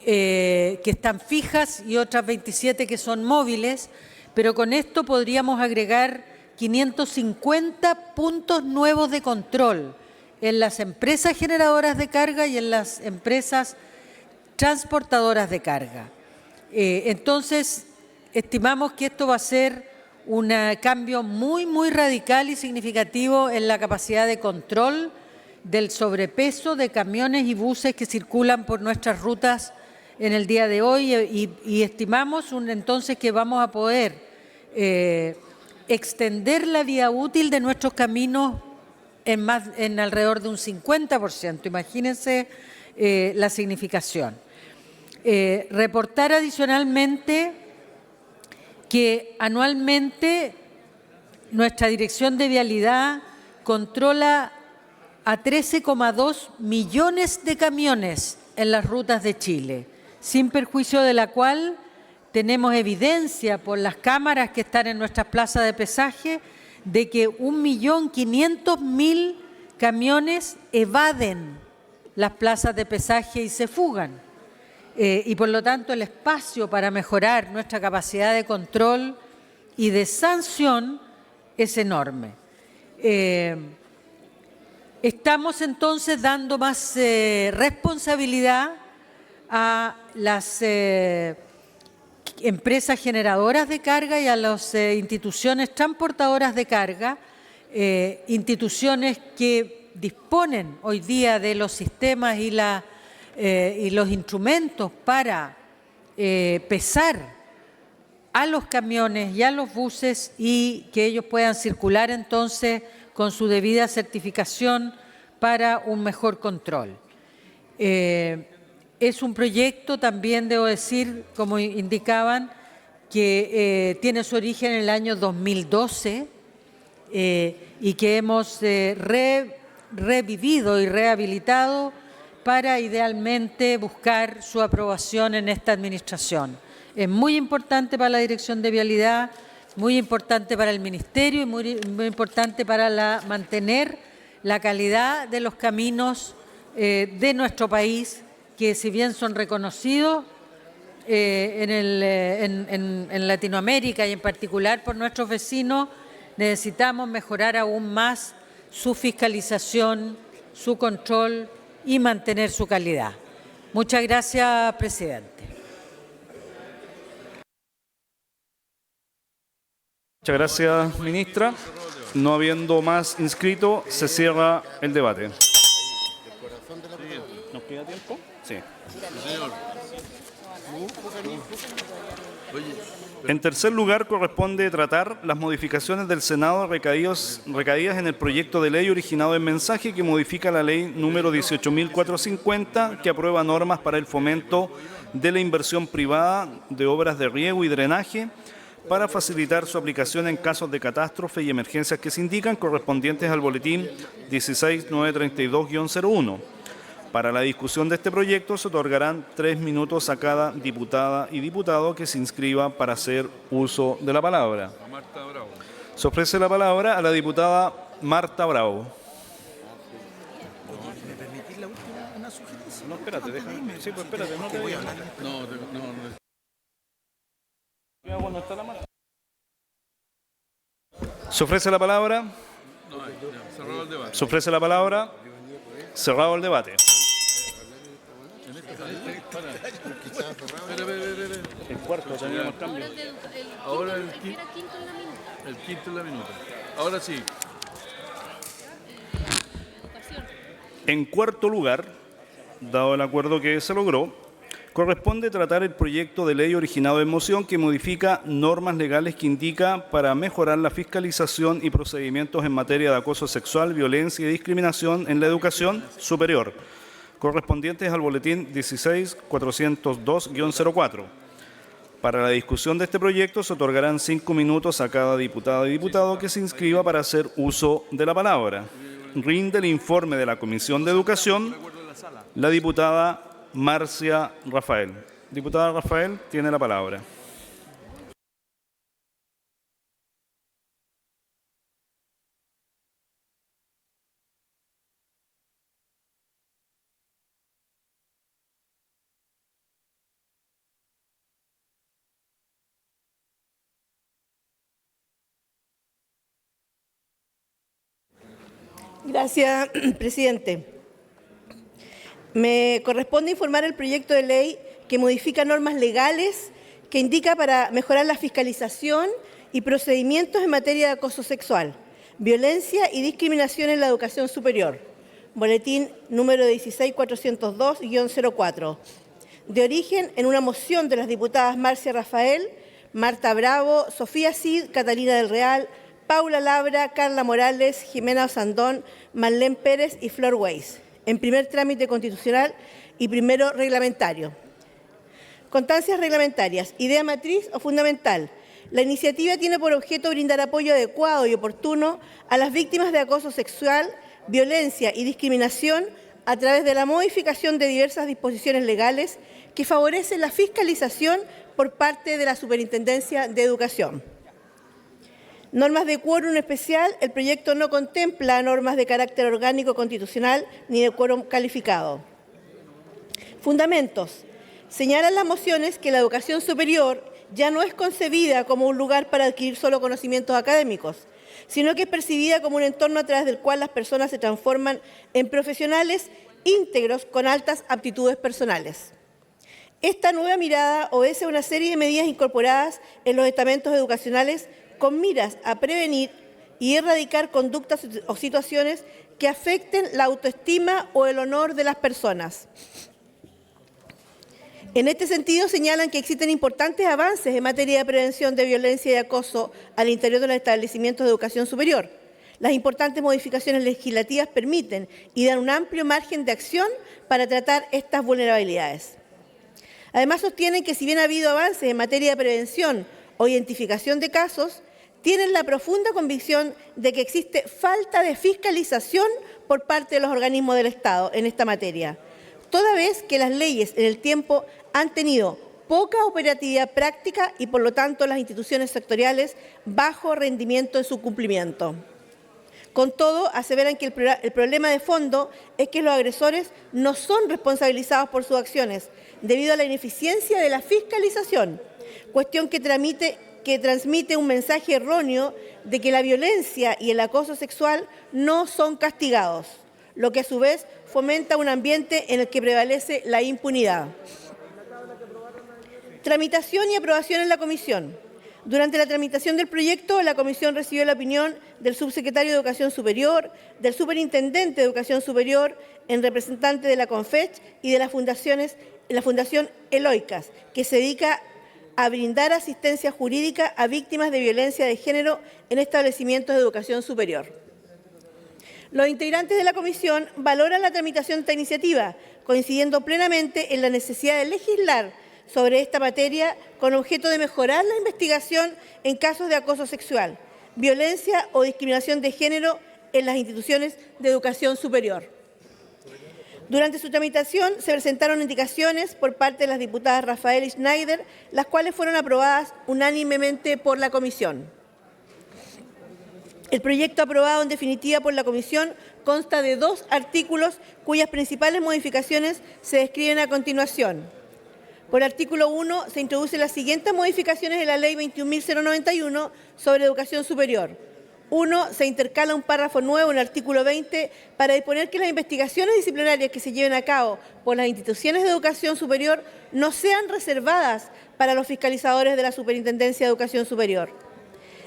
que están fijas y otras 27 que son móviles, pero con esto podríamos agregar 550 puntos nuevos de control en las empresas generadoras de carga y en las empresas transportadoras de carga. Entonces, estimamos que esto va a ser un cambio muy radical y significativo en la capacidad de control del sobrepeso de camiones y buses que circulan por nuestras rutas en el día de hoy y estimamos entonces que vamos a poder extender la vida útil de nuestros caminos en alrededor de un 50%. Imagínense la significación. Reportar adicionalmente que anualmente nuestra Dirección de Vialidad controla a 13,2 millones de camiones en las rutas de Chile, sin perjuicio de la cual tenemos evidencia por las cámaras que están en nuestras plazas de pesaje de que 1.500.000 camiones evaden las plazas de pesaje y se fugan. Y por lo tanto el espacio para mejorar nuestra capacidad de control y de sanción es enorme. Estamos entonces dando más responsabilidad a las empresas generadoras de carga y a las instituciones transportadoras de carga, instituciones que disponen hoy día de los sistemas y los instrumentos para pesar a los camiones y a los buses y que ellos puedan circular entonces con su debida certificación para un mejor control. Es un proyecto también, debo decir, como indicaban, que tiene su origen en el año 2012 y que hemos revivido y rehabilitado para idealmente buscar su aprobación en esta administración. Es muy importante para la Dirección de Vialidad, muy importante para el Ministerio y muy importante para mantener la calidad de los caminos de nuestro país, que si bien son reconocidos en Latinoamérica y en particular por nuestros vecinos, necesitamos mejorar aún más su fiscalización, su control y mantener su calidad. Muchas gracias, presidente. Muchas gracias, ministra. No habiendo más inscrito, se cierra el debate. ¿Nos queda tiempo? Sí. En tercer lugar, corresponde tratar las modificaciones del Senado recaídas en el proyecto de ley originado en mensaje que modifica la ley número 18.450, que aprueba normas para el fomento de la inversión privada de obras de riego y drenaje para facilitar su aplicación en casos de catástrofe y emergencias que se indican, correspondientes al boletín 16932-01. Para la discusión de este proyecto se otorgarán 3 minutos a cada diputada y diputado que se inscriba para hacer uso de la palabra. Se ofrece la palabra a la diputada Marta Bravo. ¿Me permitís la última una sugerencia? No, espérate, déjame. Sí, pues espérate, no te voy a hablar. No. Cuando está la mano. Se ofrece la palabra. Cerrado el debate. Se ofrece la palabra. Cerrado el debate. El cuarto, teníamos cambio. Ahora el quinto en la minuta. Ahora sí. En cuarto lugar, dado el acuerdo que se logró, corresponde tratar el proyecto de ley originado en moción que modifica normas legales que indica para mejorar la fiscalización y procedimientos en materia de acoso sexual, violencia y discriminación en la educación superior, correspondientes al boletín 16402-04. Para la discusión de este proyecto se otorgarán 5 minutos a cada diputada y diputado que se inscriba para hacer uso de la palabra. Rinde el informe de la Comisión de Educación la diputada Marcia Rafael. Diputada Rafael, tiene la palabra. Gracias, presidente. Me corresponde informar el proyecto de ley que modifica normas legales que indica para mejorar la fiscalización y procedimientos en materia de acoso sexual, violencia y discriminación en la educación superior. Boletín número 16402-04. De origen en una moción de las diputadas Marcia Rafael, Marta Bravo, Sofía Cid, Catalina del Real, Paula Labra, Carla Morales, Jimena Osandón, Marlene Pérez y Flor Weiss, en primer trámite constitucional y primero reglamentario. Constancias reglamentarias. Idea matriz o fundamental. La iniciativa tiene por objeto brindar apoyo adecuado y oportuno a las víctimas de acoso sexual, violencia y discriminación a través de la modificación de diversas disposiciones legales que favorecen la fiscalización por parte de la Superintendencia de Educación. Normas de quórum especial. El proyecto no contempla normas de carácter orgánico constitucional ni de quórum calificado. Fundamentos. Señalan las mociones que la educación superior ya no es concebida como un lugar para adquirir solo conocimientos académicos, sino que es percibida como un entorno a través del cual las personas se transforman en profesionales íntegros con altas aptitudes personales. Esta nueva mirada obedece a una serie de medidas incorporadas en los estamentos educacionales con miras a prevenir y erradicar conductas o situaciones que afecten la autoestima o el honor de las personas. En este sentido, señalan que existen importantes avances en materia de prevención de violencia y acoso al interior de los establecimientos de educación superior. Las importantes modificaciones legislativas permiten y dan un amplio margen de acción para tratar estas vulnerabilidades. Además, sostienen que si bien ha habido avances en materia de prevención o identificación de casos, tienen la profunda convicción de que existe falta de fiscalización por parte de los organismos del Estado en esta materia, toda vez que las leyes en el tiempo han tenido poca operatividad práctica y, por lo tanto, las instituciones sectoriales bajo rendimiento en su cumplimiento. Con todo, aseveran que el problema de fondo es que los agresores no son responsabilizados por sus acciones debido a la ineficiencia de la fiscalización, cuestión que transmite un mensaje erróneo de que la violencia y el acoso sexual no son castigados, lo que a su vez fomenta un ambiente en el que prevalece la impunidad. Tramitación y aprobación en la comisión. Durante la tramitación del proyecto, la comisión recibió la opinión del subsecretario de Educación Superior, del superintendente de Educación Superior, en representante de la CONFECH y de la Fundación Eloicas, que se dedica a brindar asistencia jurídica a víctimas de violencia de género en establecimientos de educación superior. Los integrantes de la comisión valoran la tramitación de esta iniciativa, coincidiendo plenamente en la necesidad de legislar sobre esta materia con objeto de mejorar la investigación en casos de acoso sexual, violencia o discriminación de género en las instituciones de educación superior. Durante su tramitación se presentaron indicaciones por parte de las diputadas Rafael y Schneider, las cuales fueron aprobadas unánimemente por la comisión. El proyecto aprobado en definitiva por la comisión consta de 2 artículos cuyas principales modificaciones se describen a continuación. Por artículo 1 se introducen las siguientes modificaciones de la Ley 21.091 sobre educación superior. 1. Se intercala un párrafo nuevo en el artículo 20 para disponer que las investigaciones disciplinarias que se lleven a cabo por las instituciones de educación superior no sean reservadas para los fiscalizadores de la Superintendencia de Educación Superior.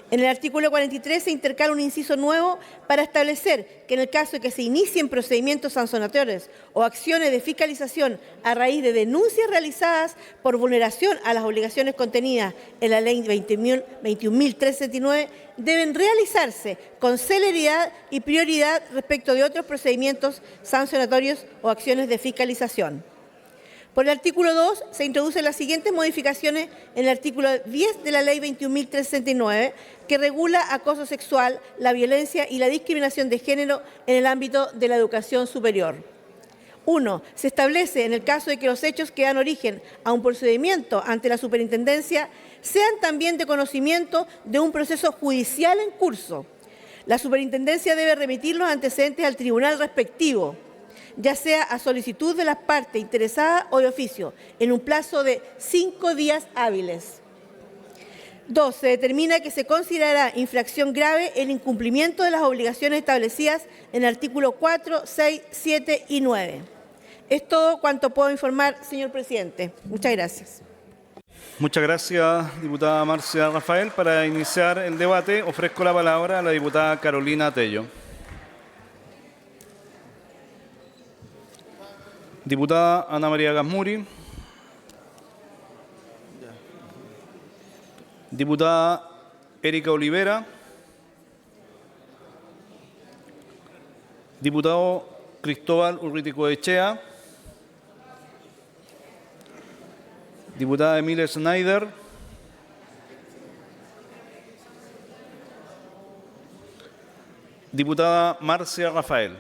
En el artículo 43 se intercala un inciso nuevo para establecer que en el caso de que se inicien procedimientos sancionatorios o acciones de fiscalización a raíz de denuncias realizadas por vulneración a las obligaciones contenidas en la Ley 21.369, deben realizarse con celeridad y prioridad respecto de otros procedimientos sancionatorios o acciones de fiscalización. Por el artículo 2 se introducen las siguientes modificaciones en el artículo 10 de la Ley 21.369, que regula acoso sexual, la violencia y la discriminación de género en el ámbito de la educación superior. 1. Se establece, en el caso de que los hechos que dan origen a un procedimiento ante la superintendencia sean también de conocimiento de un proceso judicial en curso, la superintendencia debe remitir los antecedentes al tribunal respectivo, ya sea a solicitud de las partes interesadas o de oficio, en un plazo de 5 días hábiles. 2. Se determina que se considerará infracción grave el incumplimiento de las obligaciones establecidas en el artículo 4, 6, 7 y 9. Es todo cuanto puedo informar, señor presidente. Muchas gracias. Muchas gracias, diputada Marcia Rafael. Para iniciar el debate, ofrezco la palabra a la diputada Carolina Tello. Diputada Ana María Gasmuri. Diputada Erika Olivera. Diputado Cristóbal Urriticoechea. Diputada Emilia Schneider. Diputada Marcia Rafael.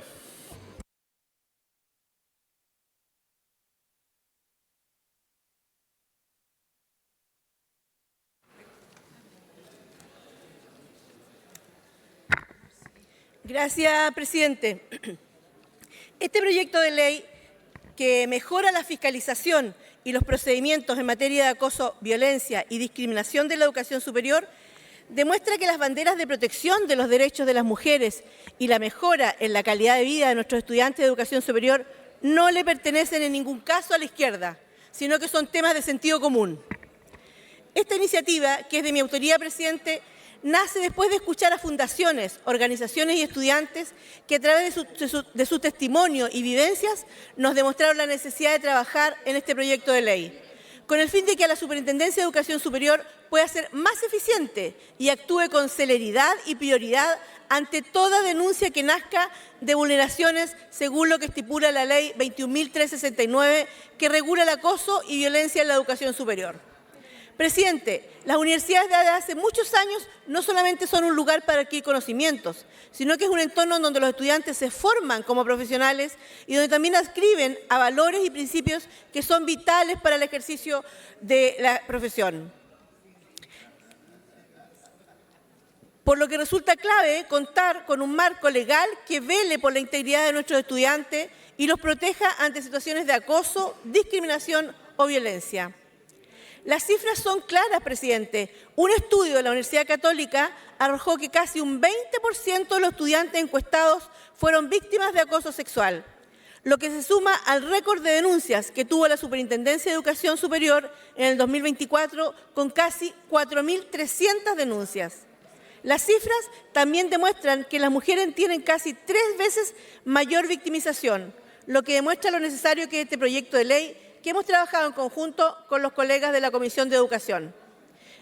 Gracias, presidente. Este proyecto de ley que mejora la fiscalización y los procedimientos en materia de acoso, violencia y discriminación de la educación superior demuestra que las banderas de protección de los derechos de las mujeres y la mejora en la calidad de vida de nuestros estudiantes de educación superior no le pertenecen en ningún caso a la izquierda, sino que son temas de sentido común. Esta iniciativa, que es de mi autoría, presidente, nace después de escuchar a fundaciones, organizaciones y estudiantes que a través de su testimonio y vivencias nos demostraron la necesidad de trabajar en este proyecto de ley, con el fin de que la Superintendencia de Educación Superior pueda ser más eficiente y actúe con celeridad y prioridad ante toda denuncia que nazca de vulneraciones según lo que estipula la Ley 21.369, que regula el acoso y violencia en la educación superior. Presidente, las universidades desde hace muchos años no solamente son un lugar para adquirir conocimientos, sino que es un entorno donde los estudiantes se forman como profesionales y donde también adscriben a valores y principios que son vitales para el ejercicio de la profesión. Por lo que resulta clave contar con un marco legal que vele por la integridad de nuestros estudiantes y los proteja ante situaciones de acoso, discriminación o violencia. Las cifras son claras, presidente. Un estudio de la Universidad Católica arrojó que casi un 20% de los estudiantes encuestados fueron víctimas de acoso sexual, lo que se suma al récord de denuncias que tuvo la Superintendencia de Educación Superior en el 2024, con casi 4.300 denuncias. Las cifras también demuestran que las mujeres tienen casi 3 veces mayor victimización, lo que demuestra lo necesario que es este proyecto de ley que hemos trabajado en conjunto con los colegas de la Comisión de Educación.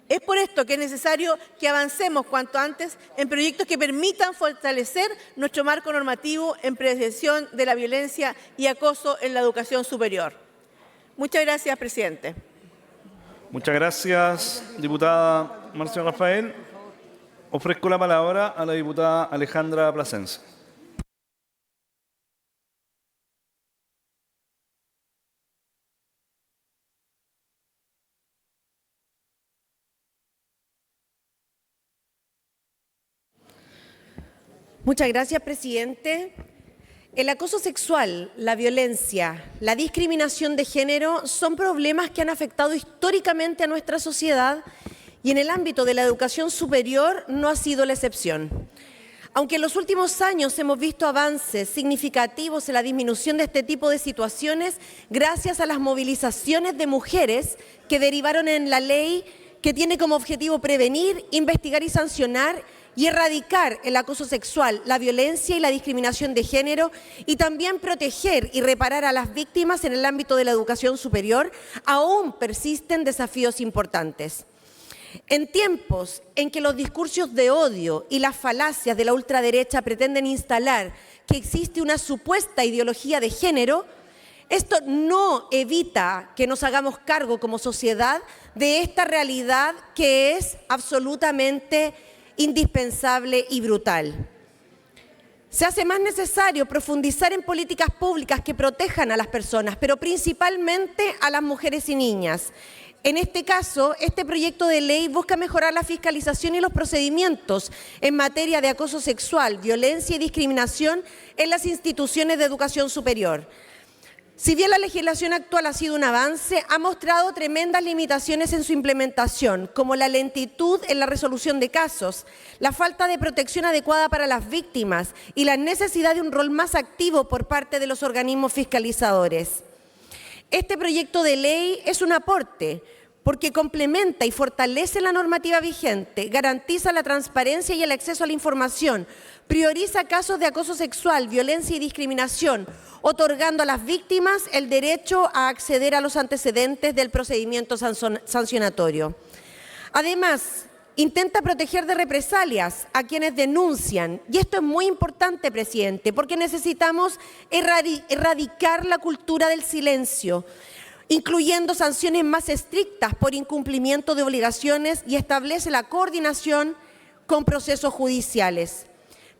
Es por esto que es necesario que avancemos cuanto antes en proyectos que permitan fortalecer nuestro marco normativo en prevención de la violencia y acoso en la educación superior. Muchas gracias, presidente. Muchas gracias, diputada Marcia Rafael. Ofrezco la palabra a la diputada Alejandra Plasencia. Muchas gracias, presidente. El acoso sexual, la violencia, la discriminación de género son problemas que han afectado históricamente a nuestra sociedad y en el ámbito de la educación superior no ha sido la excepción. Aunque en los últimos años hemos visto avances significativos en la disminución de este tipo de situaciones gracias a las movilizaciones de mujeres que derivaron en la ley que tiene como objetivo prevenir, investigar y sancionar y erradicar el acoso sexual, la violencia y la discriminación de género, y también proteger y reparar a las víctimas en el ámbito de la educación superior, aún persisten desafíos importantes. En tiempos en que los discursos de odio y las falacias de la ultraderecha pretenden instalar que existe una supuesta ideología de género, esto no evita que nos hagamos cargo como sociedad de esta realidad que es absolutamente indispensable y brutal. Se hace más necesario profundizar en políticas públicas que protejan a las personas, pero principalmente a las mujeres y niñas. En este caso, este proyecto de ley busca mejorar la fiscalización y los procedimientos en materia de acoso sexual, violencia y discriminación en las instituciones de educación superior. Si bien la legislación actual ha sido un avance, ha mostrado tremendas limitaciones en su implementación, como la lentitud en la resolución de casos, la falta de protección adecuada para las víctimas y la necesidad de un rol más activo por parte de los organismos fiscalizadores. Este proyecto de ley es un aporte porque complementa y fortalece la normativa vigente, garantiza la transparencia y el acceso a la información, prioriza casos de acoso sexual, violencia y discriminación, otorgando a las víctimas el derecho a acceder a los antecedentes del procedimiento sancionatorio. Además, intenta proteger de represalias a quienes denuncian, y esto es muy importante, presidente, porque necesitamos erradicar la cultura del silencio, incluyendo sanciones más estrictas por incumplimiento de obligaciones, y establece la coordinación con procesos judiciales.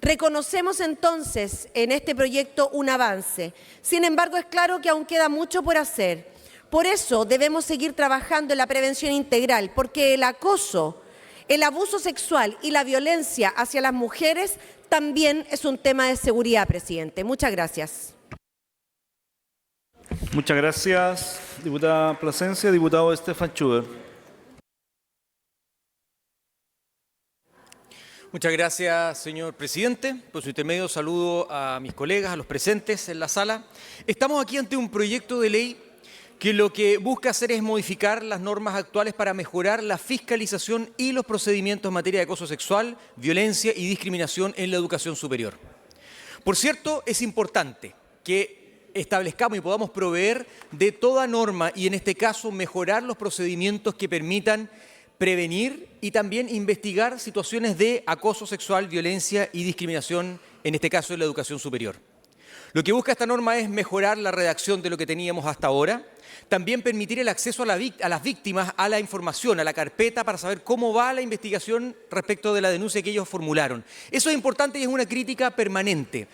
Reconocemos entonces en este proyecto un avance. Sin embargo, es claro que aún queda mucho por hacer. Por eso debemos seguir trabajando en la prevención integral, porque el acoso, el abuso sexual y la violencia hacia las mujeres también es un tema de seguridad, presidente. Muchas gracias. Muchas gracias, diputada Plasencia. Diputado Stefan Schuber. Muchas gracias, señor presidente. Por su intermedio saludo a mis colegas, a los presentes en la sala. Estamos aquí ante un proyecto de ley que lo que busca hacer es modificar las normas actuales para mejorar la fiscalización y los procedimientos en materia de acoso sexual, violencia y discriminación en la educación superior. Por cierto, es importante que establezcamos y podamos proveer de toda norma y en este caso mejorar los procedimientos que permitan prevenir y también investigar situaciones de acoso sexual, violencia y discriminación, en este caso en la educación superior. Lo que busca esta norma es mejorar la redacción de lo que teníamos hasta ahora, también permitir el acceso a las víctimas a la información, a la carpeta, para saber cómo va la investigación respecto de la denuncia que ellos formularon. Eso es importante y es una crítica permanente.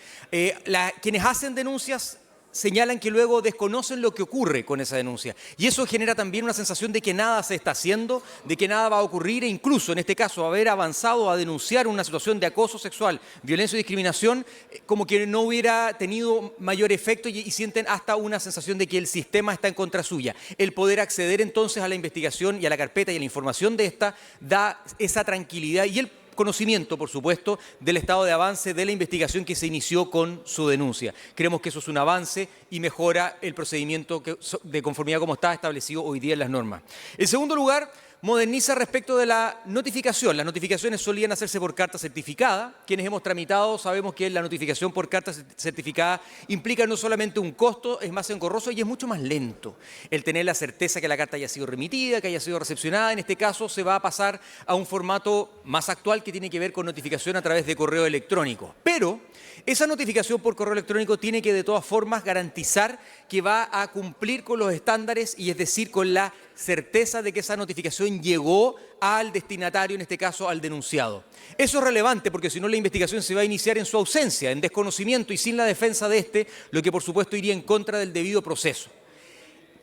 Quienes hacen denuncias señalan que luego desconocen lo que ocurre con esa denuncia. Y eso genera también una sensación de que nada se está haciendo, de que nada va a ocurrir e incluso, en este caso, haber avanzado a denunciar una situación de acoso sexual, violencia y discriminación, como que no hubiera tenido mayor efecto y sienten hasta una sensación de que el sistema está en contra suya. El poder acceder entonces a la investigación y a la carpeta y a la información de esta da esa tranquilidad y el conocimiento, por supuesto, del estado de avance de la investigación que se inició con su denuncia. Creemos que eso es un avance y mejora el procedimiento de conformidad como está establecido hoy día en las normas. En segundo lugar, moderniza respecto de la notificación. Las notificaciones solían hacerse por carta certificada. Quienes hemos tramitado sabemos que la notificación por carta certificada implica no solamente un costo, es más engorroso y es mucho más lento. El tener la certeza que la carta haya sido remitida, que haya sido recepcionada, en este caso se va a pasar a un formato más actual que tiene que ver con notificación a través de correo electrónico. Pero esa notificación por correo electrónico tiene que de todas formas garantizar que va a cumplir con los estándares y es decir, con la certeza de que esa notificación llegó al destinatario, en este caso al denunciado. Eso es relevante porque si no la investigación se va a iniciar en su ausencia, en desconocimiento y sin la defensa de este, lo que por supuesto iría en contra del debido proceso.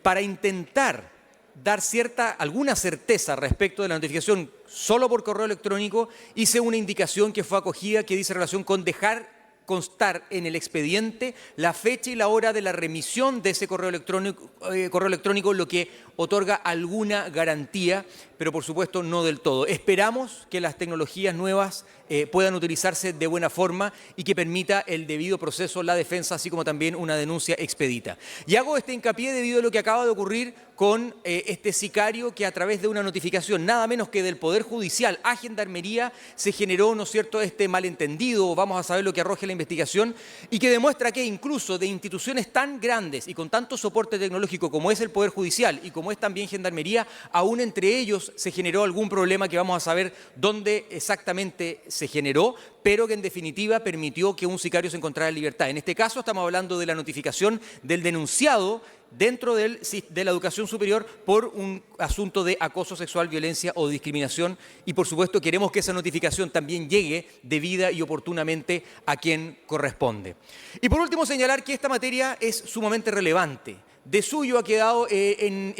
Para intentar dar alguna certeza respecto de la notificación solo por correo electrónico, hice una indicación que fue acogida que dice relación con dejar constar en el expediente la fecha y la hora de la remisión de ese correo electrónico, lo que otorga alguna garantía, pero por supuesto no del todo. Esperamos que las tecnologías nuevas puedan utilizarse de buena forma y que permita el debido proceso, la defensa, así como también una denuncia expedita. Y hago este hincapié debido a lo que acaba de ocurrir con este sicario que a través de una notificación, nada menos que del Poder Judicial a Gendarmería, se generó, ¿no es cierto?, este malentendido, vamos a saber lo que arroje la investigación, y que demuestra que incluso de instituciones tan grandes y con tanto soporte tecnológico como es el Poder Judicial y como es también Gendarmería, aún entre ellos se generó algún problema que vamos a saber dónde exactamente se generó, pero que en definitiva permitió que un sicario se encontrara en libertad. En este caso estamos hablando de la notificación del denunciado dentro de la educación superior por un asunto de acoso sexual, violencia o discriminación y por supuesto queremos que esa notificación también llegue debida y oportunamente a quien corresponde. Y por último señalar que esta materia es sumamente relevante. De suyo ha quedado en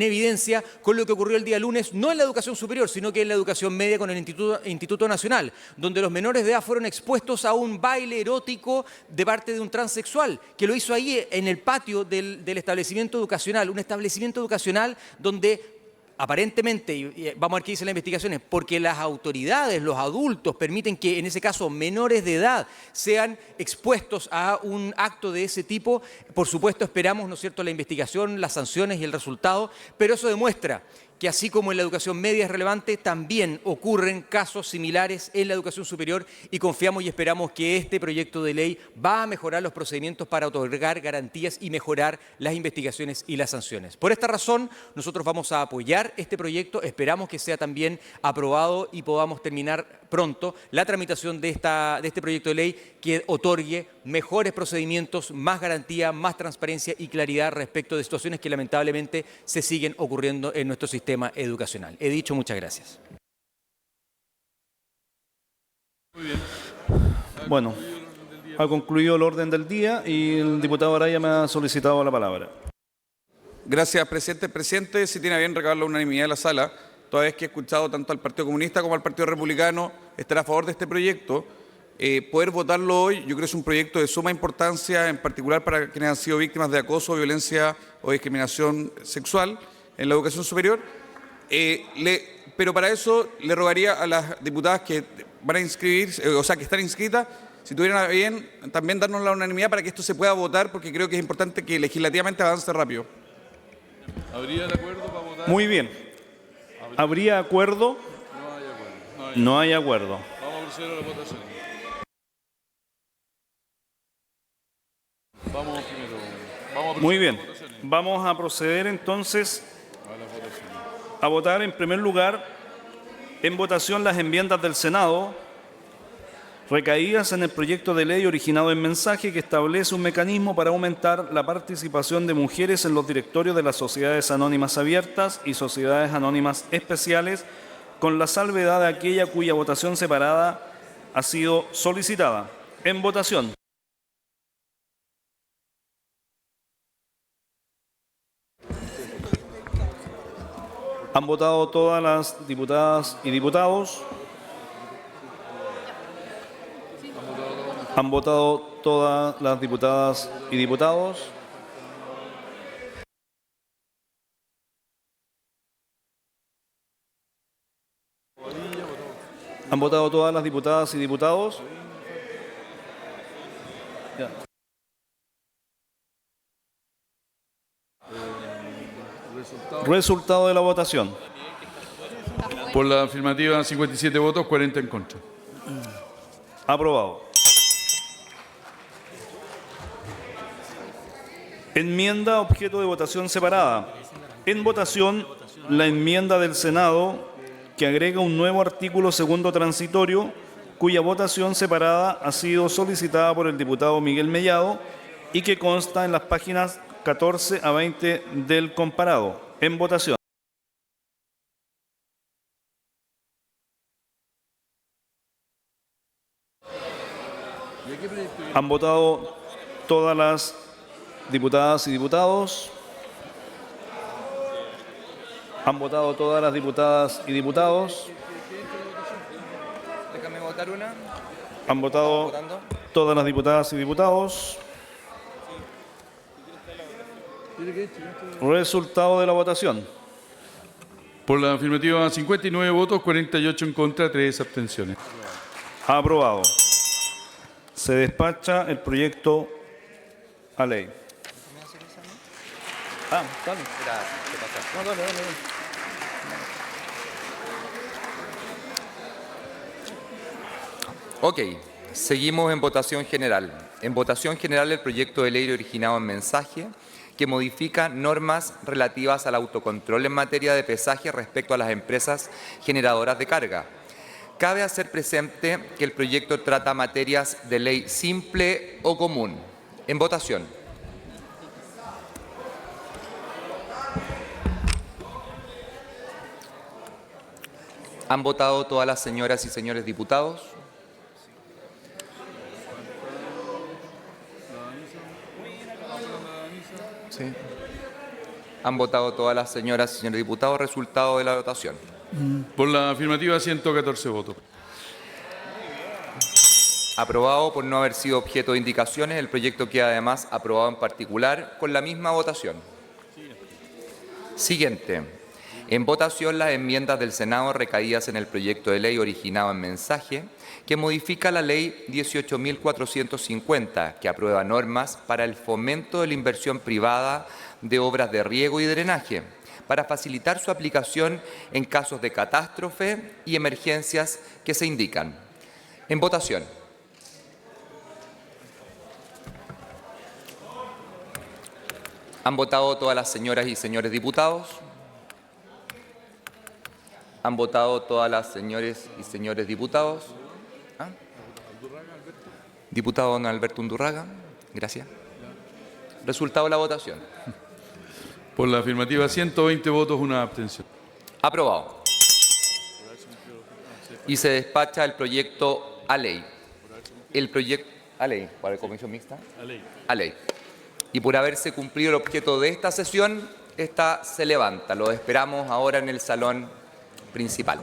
evidencia con lo que ocurrió el día lunes, no en la educación superior, sino que en la educación media con el Instituto Nacional, donde los menores de edad fueron expuestos a un baile erótico de parte de un transexual, que lo hizo ahí en el patio del establecimiento educacional, un establecimiento educacional donde aparentemente, y vamos a ver qué dicen las investigaciones, porque las autoridades, los adultos, permiten que en ese caso menores de edad sean expuestos a un acto de ese tipo. Por supuesto esperamos, ¿no es cierto?, la investigación, las sanciones y el resultado, pero eso demuestra que así como en la educación media es relevante, también ocurren casos similares en la educación superior y confiamos y esperamos que este proyecto de ley va a mejorar los procedimientos para otorgar garantías y mejorar las investigaciones y las sanciones. Por esta razón, nosotros vamos a apoyar este proyecto, esperamos que sea también aprobado y podamos terminar pronto la tramitación de este proyecto de ley que otorgue mejores procedimientos, más garantía, más transparencia y claridad respecto de situaciones que lamentablemente se siguen ocurriendo en nuestro sistema educacional. He dicho, muchas gracias. Muy bien. Bueno, ha concluido el orden del día y el diputado Araya me ha solicitado la palabra. Gracias, presidente. Presidente, si tiene a bien recabar la unanimidad de la sala, toda vez que he escuchado tanto al Partido Comunista como al Partido Republicano estar a favor de este proyecto, poder votarlo hoy, yo creo que es un proyecto de suma importancia, en particular para quienes han sido víctimas de acoso, violencia o discriminación sexual en la educación superior. Pero para eso le rogaría a las diputadas que van a inscribirse, o sea, que están inscritas, si tuvieran a bien, también darnos la unanimidad para que esto se pueda votar, porque creo que es importante que legislativamente avance rápido. ¿Habría el acuerdo para votar? Muy bien. ¿Habría acuerdo? No hay acuerdo. No hay acuerdo. Vamos a proceder a la votación. Vamos primero. Vamos a Muy proceder bien. a las votaciones. Vamos a proceder entonces A las votaciones. a votar en primer lugar en votación las enmiendas del Senado recaídas en el proyecto de ley originado en mensaje que establece un mecanismo para aumentar la participación de mujeres en los directorios de las sociedades anónimas abiertas y sociedades anónimas especiales, con la salvedad de aquella cuya votación separada ha sido solicitada. En votación. ¿Han votado todas las diputadas y diputados? ¿Han votado todas las diputadas y diputados? ¿Han votado todas las diputadas y diputados? Ya. Resultado de la votación. Por la afirmativa, 57 votos, 40 en contra. Aprobado. Enmienda objeto de votación separada. En votación, la enmienda del Senado que agrega un nuevo artículo segundo transitorio, cuya votación separada ha sido solicitada por el diputado Miguel Mellado y que consta en las páginas 14 a 20 del comparado. En votación. ¿Han votado todas las diputadas y diputados? ¿Han votado todas las diputadas y diputados? Déjame votar una. ¿Han votado todas las diputadas y diputados? Resultado de la votación. Por la afirmativa, 59 votos, 48 en contra, 3 abstenciones. Aprobado. Se despacha el proyecto a ley. Ah, dale. No, dale. Ok, seguimos en votación general. En votación general el proyecto de ley originado en mensaje que modifica normas relativas al autocontrol en materia de pesaje respecto a las empresas generadoras de carga. Cabe hacer presente que el proyecto trata materias de ley simple o común. En votación. ¿Han votado todas las señoras y señores diputados? Sí. ¿Han votado todas las señoras y señores diputados? Resultado de la votación. Por la afirmativa, 114 votos. Aprobado por no haber sido objeto de indicaciones. El proyecto queda además aprobado en particular con la misma votación. Siguiente. En votación las enmiendas del Senado recaídas en el proyecto de ley originado en mensaje que modifica la ley 18.450 que aprueba normas para el fomento de la inversión privada de obras de riego y drenaje para facilitar su aplicación en casos de catástrofe y emergencias que se indican. En votación. ¿Han votado todas las señoras y señores diputados? ¿Han votado todas las señores y señores diputados? ¿Ah? Diputado don Alberto Undurraga. Gracias. Resultado de la votación. Por la afirmativa, 120 votos, una abstención. Aprobado. Y se despacha el proyecto a ley. El proyecto a ley, ¿para la comisión mixta? A ley. A ley. Y por haberse cumplido el objeto de esta sesión, esta se levanta. Lo esperamos ahora en el salón principal.